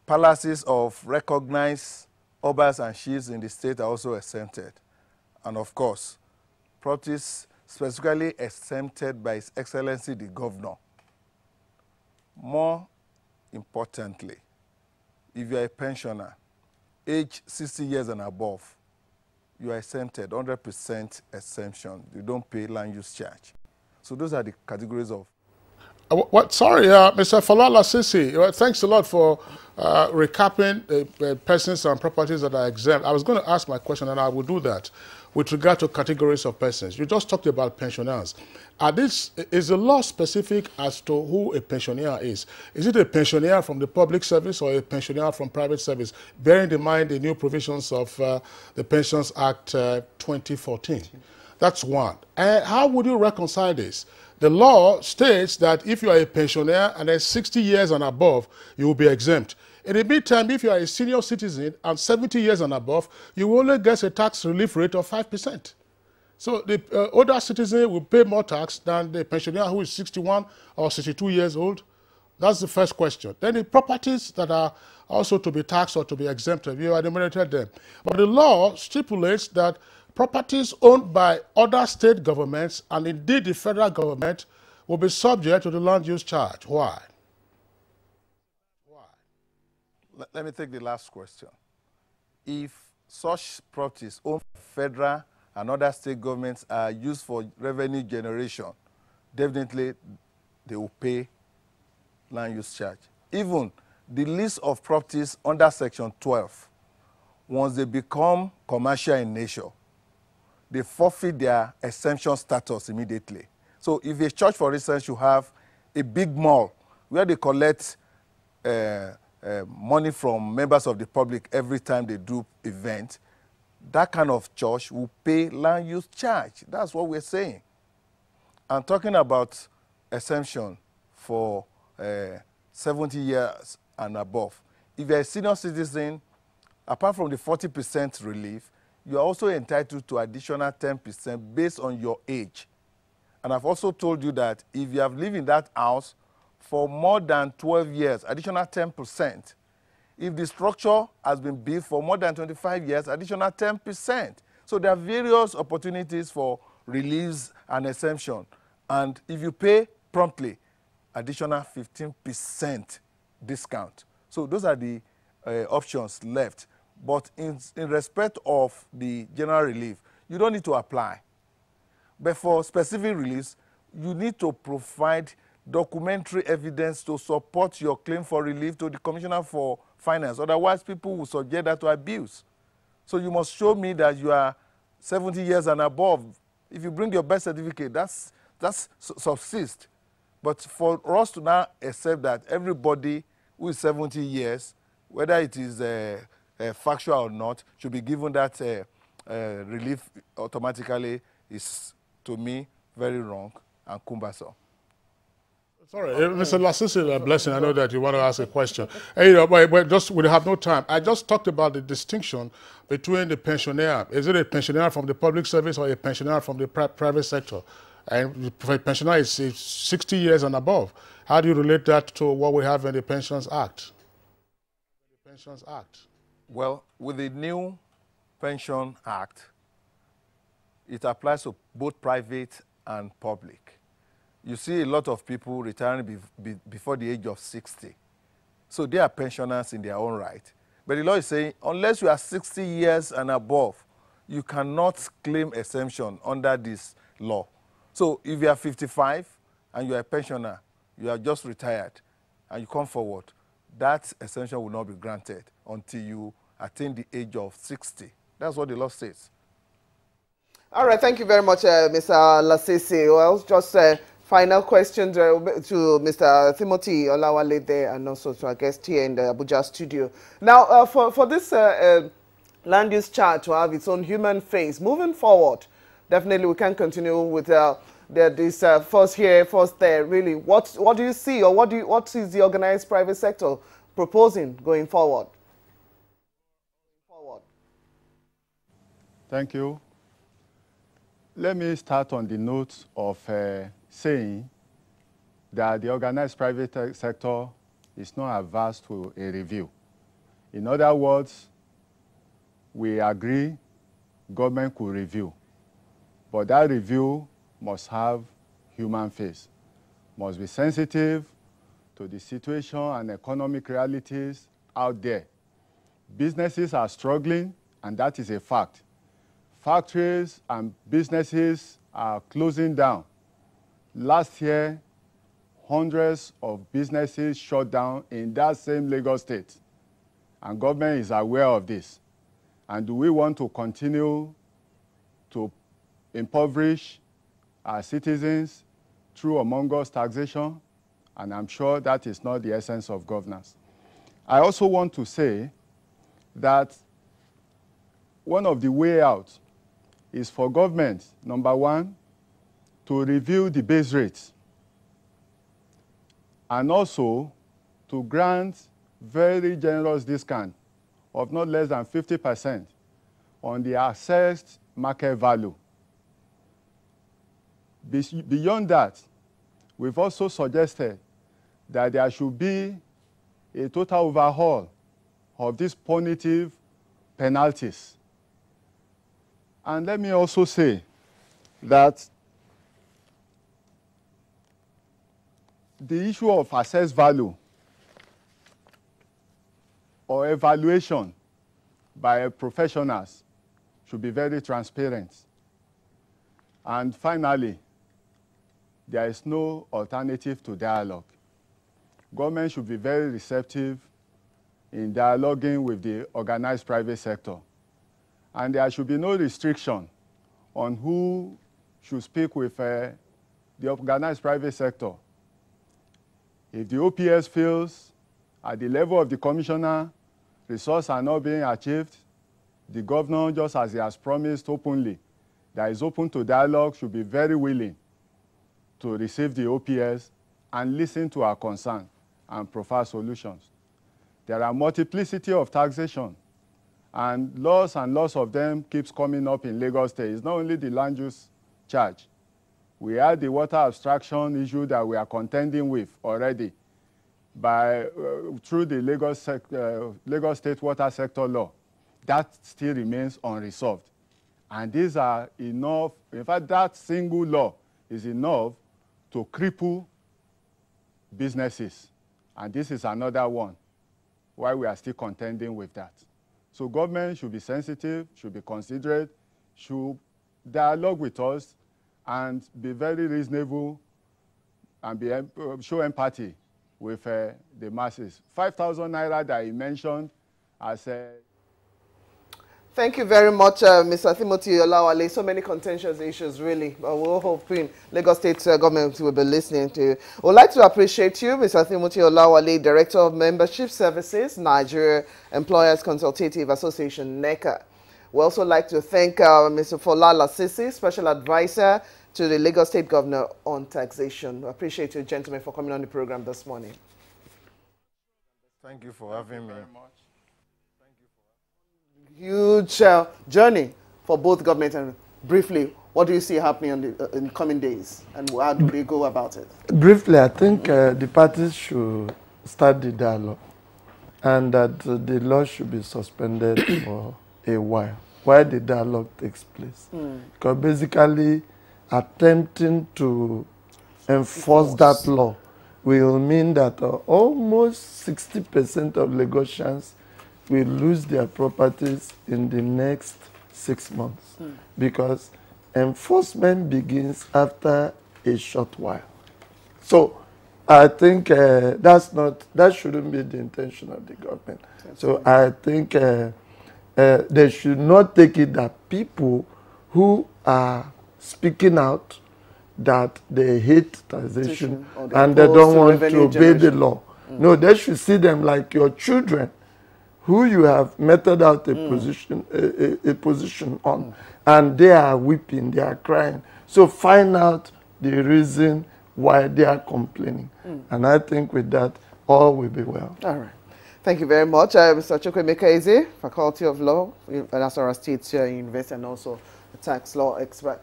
[SPEAKER 15] Palaces of recognized obas and chiefs in the state are also exempted. And of course, properties specifically exempted by His Excellency the Governor. More importantly, if you are a pensioner, age 60 years and above, you are exempted, 100% exemption. You don't pay land use charge. So those are the categories of...
[SPEAKER 2] Sorry, Mr. Falala Sisi, thanks a lot for recapping the persons and properties that are exempt. I was going to ask my question, and I will do that, with regard to categories of persons. You just talked about pensioners. Is the law specific as to who a pensioner is? Is it a pensioner from the public service or a pensioner from private service, bearing in mind the new provisions of the Pensions Act 2014? That's one. And how would you reconcile this? The law states that if you are a pensioner and then 60 years and above, you will be exempt. In the meantime, if you are a senior citizen and 70 years and above, you will only get a tax relief rate of 5%. So the older citizen will pay more tax than the pensioner who is 61 or 62 years old. That's the first question. Then the properties that are also to be taxed or to be exempted, you enumerated them. But the law stipulates that properties owned by other state governments and indeed the federal government will be subject to the land use charge. Why?
[SPEAKER 15] Let me take the last question. If such properties owned by federal and other state governments are used for revenue generation, definitely they will pay land use charge. Even the list of properties under Section 12, once they become commercial in nature, they forfeit their exemption status immediately. So if a church, for instance, you have a big mall where they collect money from members of the public every time they do event, that kind of church will pay land use charge. That's what we're saying. I'm talking about exemption for 70 years and above. If you're a senior citizen, apart from the 40% relief, you are also entitled to additional 10% based on your age. And I've also told you that if you have lived in that house for more than 12 years, additional 10%. If the structure has been built for more than 25 years, additional 10%. So there are various opportunities for release and exemption. And if you pay promptly, additional 15% discount. So those are the options left. But in respect of the general relief, you don't need to apply. But for specific reliefs, you need to provide documentary evidence to support your claim for relief to the Commissioner for Finance. Otherwise, people will subject that to abuse. So you must show me that you are 70 years and above. If you bring your birth certificate, that's subsist. But for us to now accept that everybody who is 70 years, whether it is factual or not, should be given that relief automatically is, to me, very wrong and cumbersome.
[SPEAKER 2] Sorry, Mr. Lasisi, Blessing, I know that you want to ask a question. You know, but just we have no time. I just talked about the distinction between the pensioner. Is it a pensioner from the public service or a pensioner from the private sector? And the pensioner is 60 years and above. How do you relate that to what we have in the Pensions Act?
[SPEAKER 15] Well, with the new Pension Act, it applies to both private and public. You see a lot of people retiring before the age of 60. So they are pensioners in their own right. But the law is saying, unless you are 60 years and above, you cannot claim exemption under this law. So if you are 55 and you are a pensioner, you are just retired, and you come forward, that exemption will not be granted until you attain the age of 60. That's what the law says.
[SPEAKER 1] All right, thank you very much, Mr. Lasisi. Well, just final questions to Mr. Timothy Olawale there, and also to our guest here in the Abuja studio. Now, for this land use chart to have its own human face, moving forward, definitely we can continue with this first here, first there. Really, what do you see, or what is the organized private sector proposing going forward?
[SPEAKER 16] Thank you. Let me start on the note of saying that the organized private sector is not averse to a review. In other words, we agree government could review, but that review must have human face, must be sensitive to the situation and economic realities out there. Businesses are struggling, and that is a fact. Factories and businesses are closing down. Last year, hundreds of businesses shut down in that same Lagos state, and government is aware of this. And do we want to continue to impoverish our citizens through among us taxation? And I'm sure that is not the essence of governance. I also want to say that one of the way out is for government, number one, to review the base rates, and also to grant very generous discount of not less than 50% on the assessed market value. Beyond that, we've also suggested that there should be a total overhaul of these punitive penalties. And let me also say that the issue of assessed value or evaluation by professionals should be very transparent. And finally, there is no alternative to dialogue. Government should be very receptive in dialoguing with the organized private sector. And there should be no restriction on who should speak with the organized private sector. If the OPS feels at the level of the commissioner, results are not being achieved, the governor, just as he has promised openly, that is open to dialogue, should be very willing to receive the OPS and listen to our concern and provide solutions. There are multiplicity of taxation, and lots of them keeps coming up in Lagos State. It's not only the land use charge. We had the water abstraction issue that we are contending with already through the Lagos State water sector law. That still remains unresolved. And these are enough, in fact, that single law is enough to cripple businesses. And this is another one why we are still contending with that. So government should be sensitive, should be considerate, should dialogue with us, and be very reasonable and show empathy with the masses. 5,000 naira that he mentioned as
[SPEAKER 1] Thank you very much, Mr. Timothy Olawale. So many contentious issues, really. But we're hoping Lagos State government will be listening to you. We'd like to appreciate you, Mr. Timothy Olawale, Director of Membership Services, Nigeria Employers Consultative Association, NECA. We also like to thank Mr. Fola Lasisi, Special Advisor to the Lagos State Governor on Taxation. We appreciate you, gentlemen, for coming on the program this morning.
[SPEAKER 15] Thank you for having me.
[SPEAKER 1] Huge journey for both governments. And briefly, what do you see happening in coming days, and how do they go about it?
[SPEAKER 17] Briefly, I think the parties should start the dialogue, and that the law should be suspended for a while the dialogue takes place. Because basically, attempting to enforce that law will mean that almost 60% of Lagosians will lose their properties in the next 6 months, because enforcement begins after a short while. So I think that shouldn't be the intention of the government. So I think they should not take it that people who are speaking out that they hate taxation and they don't want to obey the law. No, they should see them like your children, who you have meted out a position on, and they are weeping, they are crying. So find out the reason why they are complaining. And I think with that, all will be well.
[SPEAKER 1] All right. Thank you very much. Mr. Chukwemeka Eze, Faculty of Law, Nasarawa State University, and also a tax law expert.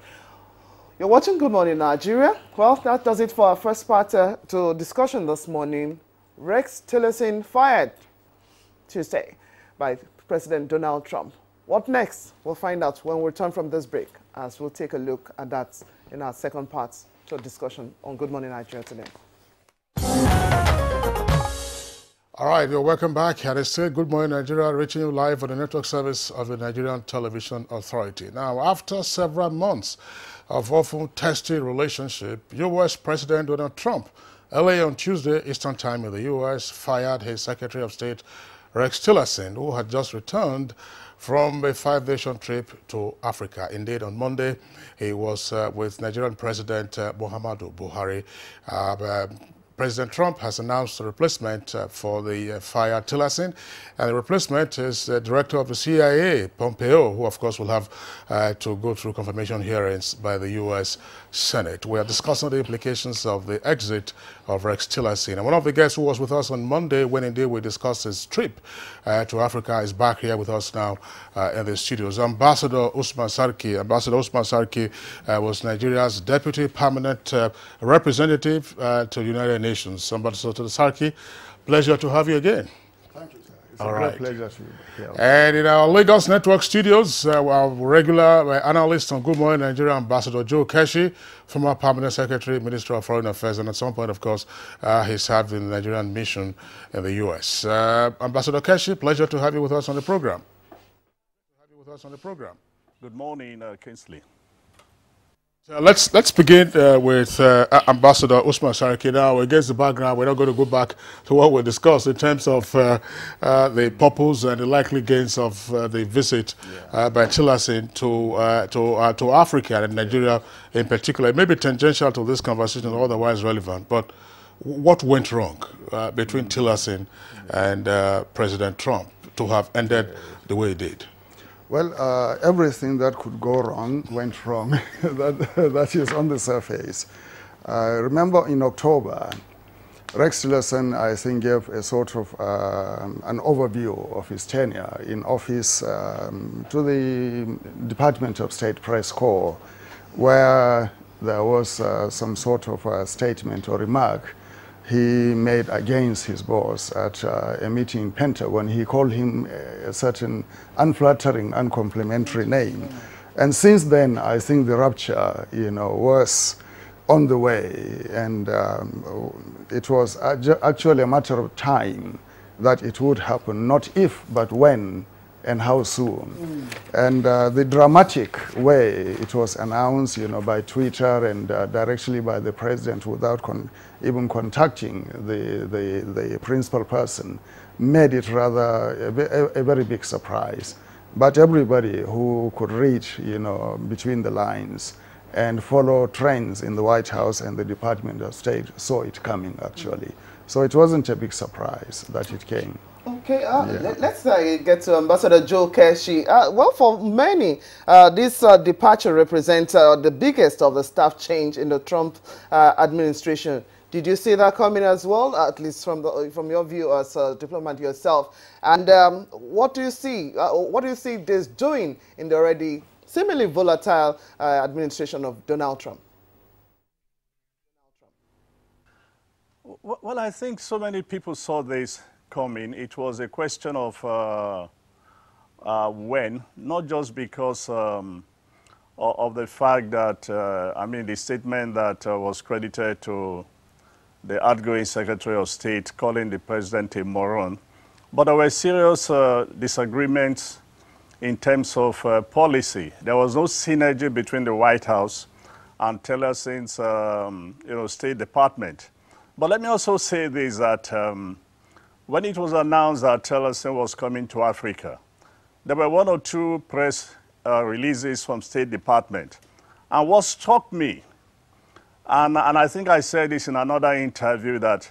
[SPEAKER 1] You're watching Good Morning Nigeria. Well, that does it for our first part to discussion this morning. Rex Tillerson fired Tuesday by President Donald Trump. What next? We'll find out when we return from this break, as we'll take a look at that in our second part to discussion on Good Morning Nigeria today.
[SPEAKER 2] All right, you're welcome back. And it's still Good Morning Nigeria, reaching you live on the network service of the Nigerian Television Authority. Now, after several months of often testy relationship, U.S. President Donald Trump, early on Tuesday Eastern Time in the U.S., fired his Secretary of State, Rex Tillerson, who had just returned from a 5-nation trip to Africa. Indeed, on Monday, he was with Nigerian President Muhammadu Buhari. President Trump has announced a replacement for the fired Tillerson, and the replacement is the director of the CIA, Pompeo, who of course will have to go through confirmation hearings by the U.S. Senate. We are discussing the implications of the exit of Rex Tillerson. And one of the guests who was with us on Monday, when indeed we discussed his trip to Africa, is back here with us now in the studios. Ambassador Usman Sarki. Ambassador Usman Sarki was Nigeria's deputy permanent representative to United Nations. Ambassador Sarki, pleasure to have you again.
[SPEAKER 16] Thank you, sir. It's a great pleasure to be here.
[SPEAKER 2] And in our Lagos Network studios, our regular analyst on Good Morning Nigeria, Ambassador Joe Keshi, former Permanent Secretary, Minister of Foreign Affairs, and at some point, of course, he served in the Nigerian mission in the U.S. Ambassador Keshi, pleasure to have you with us on the program.
[SPEAKER 18] Good morning, Kingsley.
[SPEAKER 2] Let's begin with Ambassador Usman Sarki. Now, against the background, we're not going to go back to what we discussed in terms of the purpose and the likely gains of the visit by Tillerson to Africa and Nigeria in particular. It may be tangential to this conversation, otherwise relevant, but what went wrong between Tillerson and President Trump to have ended the way it did?
[SPEAKER 16] Well, everything that could go wrong went wrong. that is on the surface. Remember in October, Rex Tillerson, I think, gave a sort of an overview of his tenure in office to the Department of State Press Corps, where there was some sort of a statement or remark he made against his boss at a meeting in Pentagon. He called him a certain unflattering, uncomplimentary name. And since then, I think the rupture, was on the way. And it was actually a matter of time that it would happen, not if, but when and how soon. And the dramatic way it was announced, by Twitter and directly by the president without even contacting the principal person made it rather a very big surprise. But everybody who could read, between the lines and follow trends in the White House and the Department of State saw it coming, actually. So it wasn't a big surprise that it came.
[SPEAKER 1] Okay, let's get to Ambassador Joe Keshi. Well, for many, this departure represents the biggest of the staff change in the Trump administration. Did you see that coming as well, at least from your view as a diplomat yourself? And what do you see? What do you see this doing in the already seemingly volatile administration of Donald Trump?
[SPEAKER 18] Well, I think so many people saw this coming. It was a question of when, not just because of the fact that, the statement that was credited to the outgoing Secretary of State calling the president a moron, but there were serious disagreements in terms of policy. There was no synergy between the White House and Tillerson's State Department. But let me also say this, that when it was announced that Tillerson was coming to Africa, there were one or two press releases from State Department. And what struck me, and I think I said this in another interview, that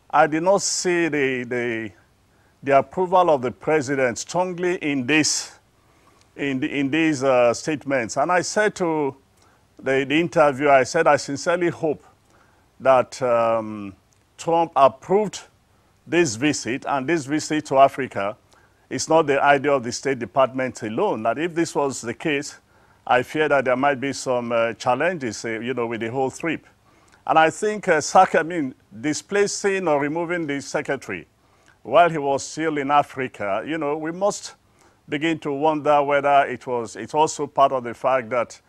[SPEAKER 18] I did not see the approval of the president strongly in these statements. And I said to the interviewer, I said, I sincerely hope that Trump approved this visit, and this visit to Africa is not the idea of the State Department alone. That if this was the case, I fear that there might be some challenges, with the whole trip. And I think displacing or removing the secretary while he was still in Africa, we must begin to wonder whether it's also part of the fact that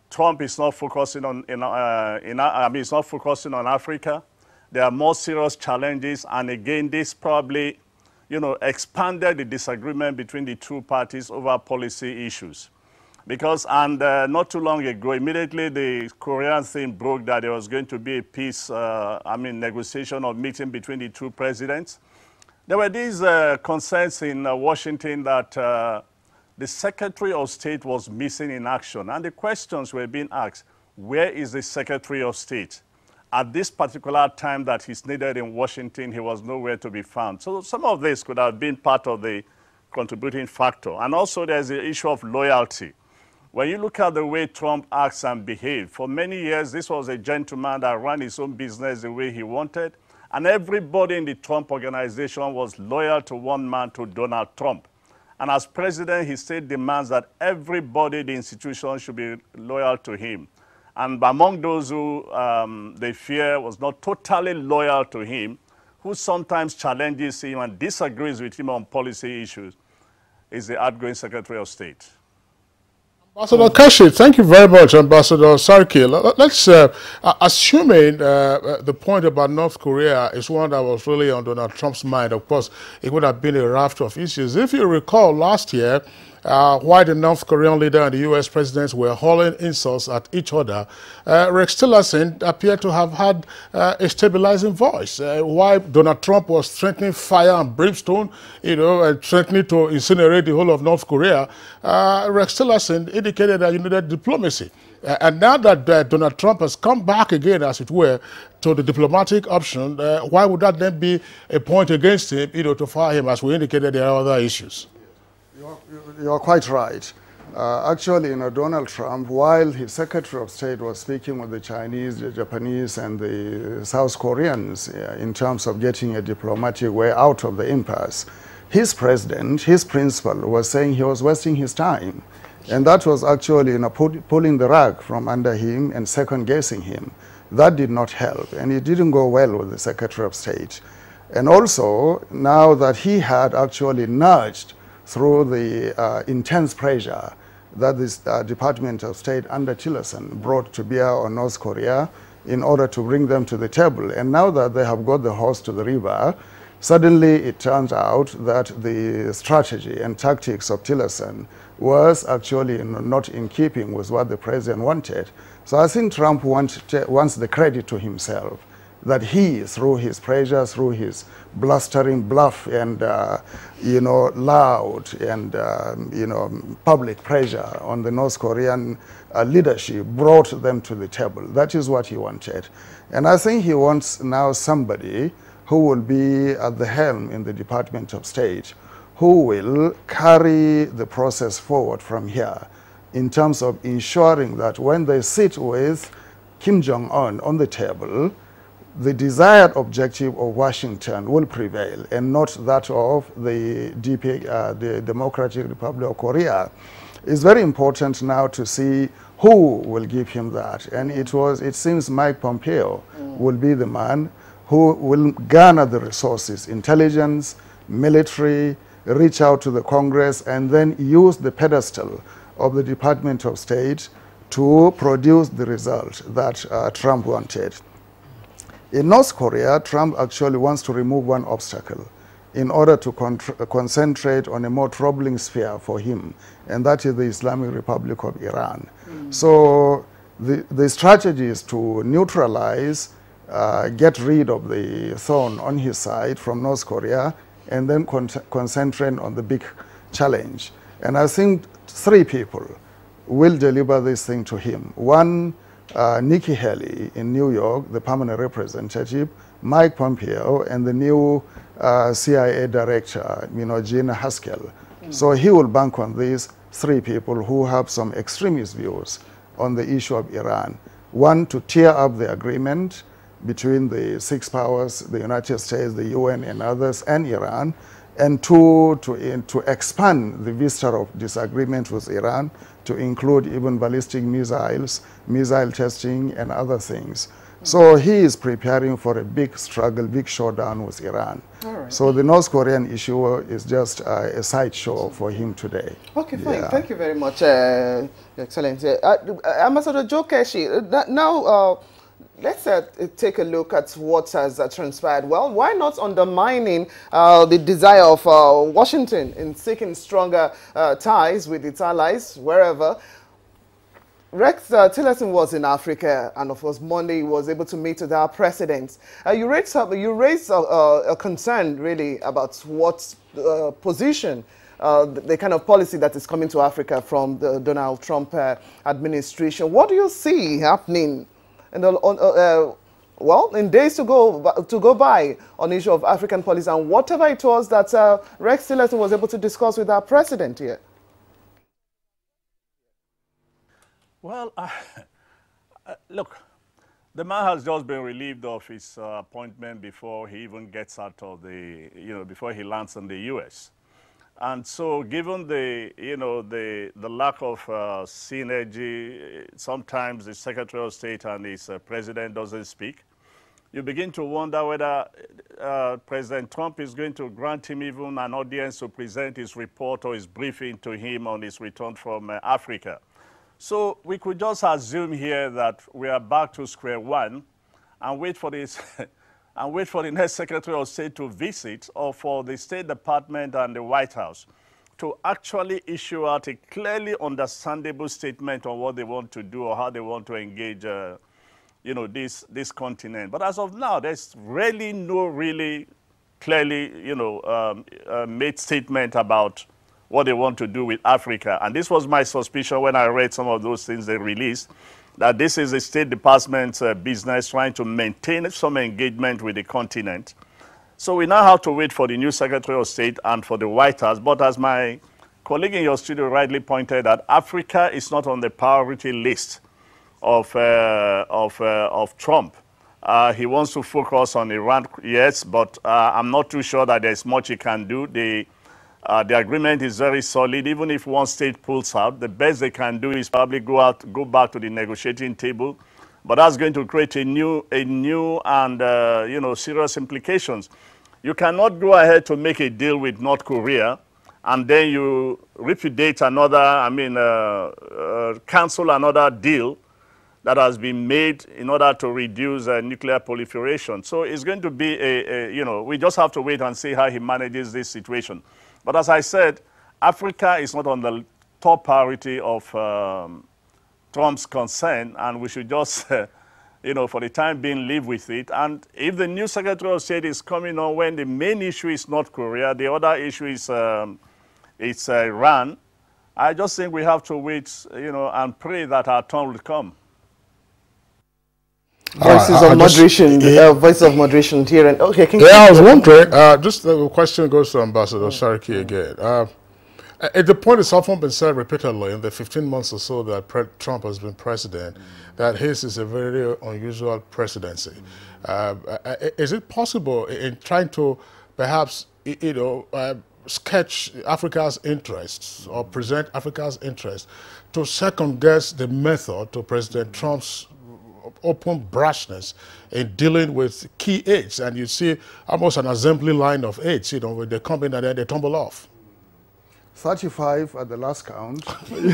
[SPEAKER 18] Trump is not focusing on it's not focusing on Africa. There are more serious challenges, and again, this probably, expanded the disagreement between the two parties over policy issues. Because, not too long ago, immediately the Korean thing broke that there was going to be a peace, negotiation or meeting between the two presidents. There were these concerns in Washington that the Secretary of State was missing in action. And the questions were being asked, where is the Secretary of State? At this particular time that he's needed in Washington, he was nowhere to be found. So some of this could have been part of the contributing factor. And also there's the issue of loyalty. When you look at the way Trump acts and behaves, for many years, this was a gentleman that ran his own business the way he wanted. And everybody in the Trump organization was loyal to one man, to Donald Trump. And as president, he still demands that everybody in the institution should be loyal to him. And among those who they fear was not totally loyal to him, who sometimes challenges him and disagrees with him on policy issues, is the outgoing Secretary of State.
[SPEAKER 2] Ambassador Keshi, thank you very much, Ambassador Sarki. Let's, assuming the point about North Korea is one that was really on Donald Trump's mind, of course, it would have been a raft of issues. If you recall last year, while the North Korean leader and the U.S. presidents were hurling insults at each other, Rex Tillerson appeared to have had a stabilizing voice. While Donald Trump was threatening fire and brimstone, and threatening to incinerate the whole of North Korea, Rex Tillerson indicated that you needed diplomacy. And now that Donald Trump has come back again, as it were, to the diplomatic option, why would that then be a point against him, to fire him, as we indicated there are other issues?
[SPEAKER 16] You're quite right. Actually, Donald Trump, while his Secretary of State was speaking with the Chinese, the Japanese, and the South Koreans in terms of getting a diplomatic way out of the impasse, his president, his principal, was saying he was wasting his time. And that was actually pulling the rug from under him and second-guessing him. That did not help, and it didn't go well with the Secretary of State. And also, now that he had actually nudged through the intense pressure that this Department of State under Tillerson brought to bear on North Korea in order to bring them to the table. And now that they have got the horse to the river,
[SPEAKER 6] Suddenly, it turns out that the strategy and tactics of Tillerson was actually not in keeping with what the president wanted. So I think Trump wants the credit to himself, that he, through his pressure, through his blustering bluff and, loud and, public pressure on the North Korean leadership, brought them to the table. That is what he wanted. And I think he wants now somebody who will be at the helm in the Department of State, who will carry the process forward from here in terms of ensuring that when they sit with Kim Jong-un on the table, the desired objective of Washington will prevail and not that of the Democratic Republic of Korea. It's very important now to see who will give him that. And it seems Mike Pompeo will be the man who will garner the resources, intelligence, military, reach out to the Congress, and then use the pedestal of the Department of State to produce the result that Trump wanted. In North Korea, Trump actually wants to remove one obstacle in order to concentrate on a more troubling sphere for him, and that is the Islamic Republic of Iran. So the strategy is to neutralize, get rid of the thorn on his side from North Korea, and then concentrate on the big challenge. And I think three people will deliver this thing to him. One, Nikki Haley in New York, the permanent representative, Mike Pompeo, and the new CIA director, Gina Haskell. So he will bank on these three people who have some extremist views on the issue of Iran. One, to tear up the agreement between the six powers, the United States, the UN, and others, and Iran, and two, to expand the vista of disagreement with Iran to include even ballistic missiles, missile testing, and other things. So he is preparing for a big struggle, big showdown with Iran. Right. So the North Korean issue is just a sideshow for him today.
[SPEAKER 1] Okay, fine. Yeah. Thank you very much, Your Excellency. Ambassador Joe Keshi, now let's take a look at what has transpired. Well, why not undermining the desire of Washington in seeking stronger ties with its allies wherever? Rex Tillerson was in Africa, and of course Monday he was able to meet with our president. You raised a concern really about what position, the kind of policy that is coming to Africa from the Donald Trump administration. What do you see happening in in days to go by on the issue of African policy and whatever it was that Rex Tillerson was able to discuss with our president here?
[SPEAKER 18] Well, look, the man has just been relieved of his appointment before he even gets out of the, before he lands in the U.S. And so given the, the lack of synergy, sometimes the Secretary of State and his president doesn't speak, you begin to wonder whether President Trump is going to grant him even an audience to present his report or his briefing to him on his return from Africa. So we could just assume here that we are back to square one and wait for this and wait for the next Secretary of State to visit, or for the State Department and the White House to actually issue out a clearly understandable statement on what they want to do or how they want to engage this continent. But as of now, there's really no really clearly made statement about what they want to do with Africa. And this was my suspicion when I read some of those things they released, that this is the State Department's business trying to maintain some engagement with the continent. So we now have to wait for the new Secretary of State and for the White House. But as my colleague in your studio rightly pointed out, Africa is not on the priority list of Trump. He wants to focus on Iran, yes, but I'm not too sure that there's much he can do. The agreement is very solid. Even if one state pulls out, the best they can do is probably go back to the negotiating table. But that's going to create a new and serious implications. You cannot go ahead to make a deal with North Korea and then you repudiate another, cancel another deal that has been made in order to reduce nuclear proliferation. So it's going to be we just have to wait and see how he manages this situation. But as I said, Africa is not on the top priority of Trump's concern, and we should just, for the time being, live with it. And if the new Secretary of State is coming on when the main issue is North Korea, the other issue is Iran, I just think we have to wait, and pray that our turn will come.
[SPEAKER 1] Voices of moderation, voice of moderation here. And okay,
[SPEAKER 2] I was wondering, just the question goes to Ambassador Sariki again. The point has often been said repeatedly in the 15 months or so that Trump has been president, that his is a very unusual presidency. Is it possible in trying to perhaps, sketch Africa's interests or present Africa's interests to second guess the method to President Trump's open brashness in dealing with key aides? And you see almost an assembly line of aides, when they come in and then they tumble off.
[SPEAKER 6] 35 at the last count who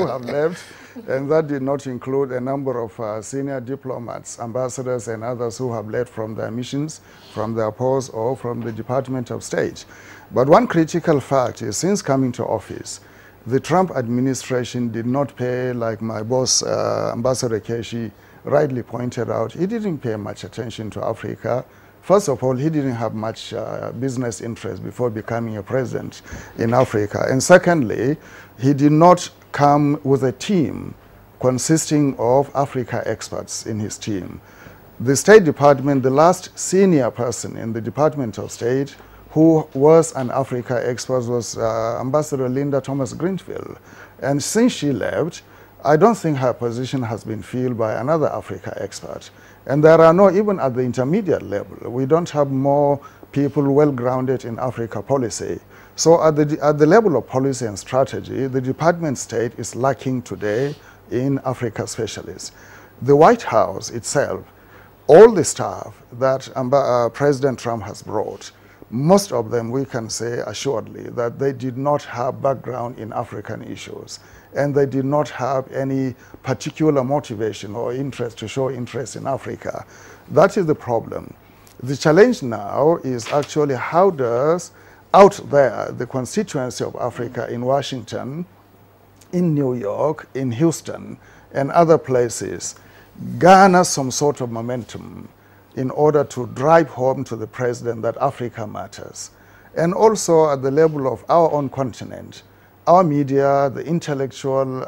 [SPEAKER 6] have left, and that did not include a number of senior diplomats, ambassadors and others who have left from their missions, from their posts or from the Department of State. But one critical fact is, since coming to office, the Trump administration did not pay, like my boss, Ambassador Keshi, rightly pointed out, he didn't pay much attention to Africa. First of all, he didn't have much business interest before becoming a president in Africa. And secondly, he did not come with a team consisting of Africa experts in his team. The State Department, the last senior person in the Department of State who was an Africa expert was Ambassador Linda Thomas-Greenfield. And since she left, I don't think her position has been filled by another Africa expert. And there are no, even at the intermediate level, we don't have more people well-grounded in Africa policy. So at the level of policy and strategy, the Department of State is lacking today in Africa specialists. The White House itself, all the staff that President Trump has brought, most of them, we can say assuredly that they did not have background in African issues, and they did not have any particular motivation or interest to show interest in Africa. That is the problem. The challenge now is actually how does out there the constituency of Africa in Washington, in New York, in Houston, and other places garner some sort of momentum in order to drive home to the president that Africa matters. And also at the level of our own continent, our media, the intellectual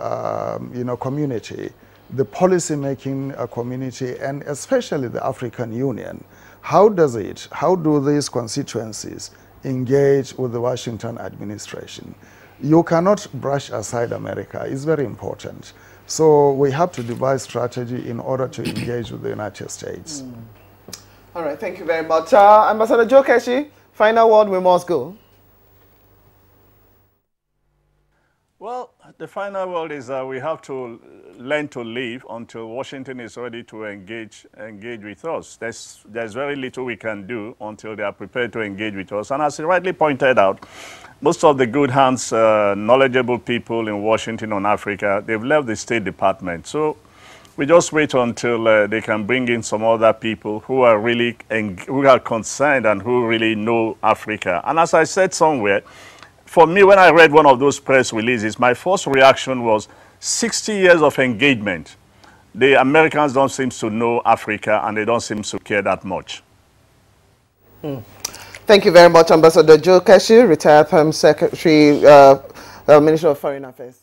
[SPEAKER 6] community, the policy-making community, and especially the African Union. How do these constituencies engage with the Washington administration? You cannot brush aside America. It's very important. So we have to devise strategy in order to engage with the United States.
[SPEAKER 1] All right, thank you very much. Ambassador Joe Keshi, final word, we must go.
[SPEAKER 18] Well, the final word is that we have to learn to live until Washington is ready to engage with us. There's very little we can do until they are prepared to engage with us. And as he rightly pointed out, most of the good hands, knowledgeable people in Washington on Africa, they've left the State Department. So we just wait until they can bring in some other people who are really who are concerned and who really know Africa. And as I said somewhere, for me, when I read one of those press releases, my first reaction was 60 years of engagement. The Americans don't seem to know Africa, and they don't seem to care that much.
[SPEAKER 1] Thank you very much, Ambassador Joe Keshi, retired Home Secretary, Minister of Foreign Affairs.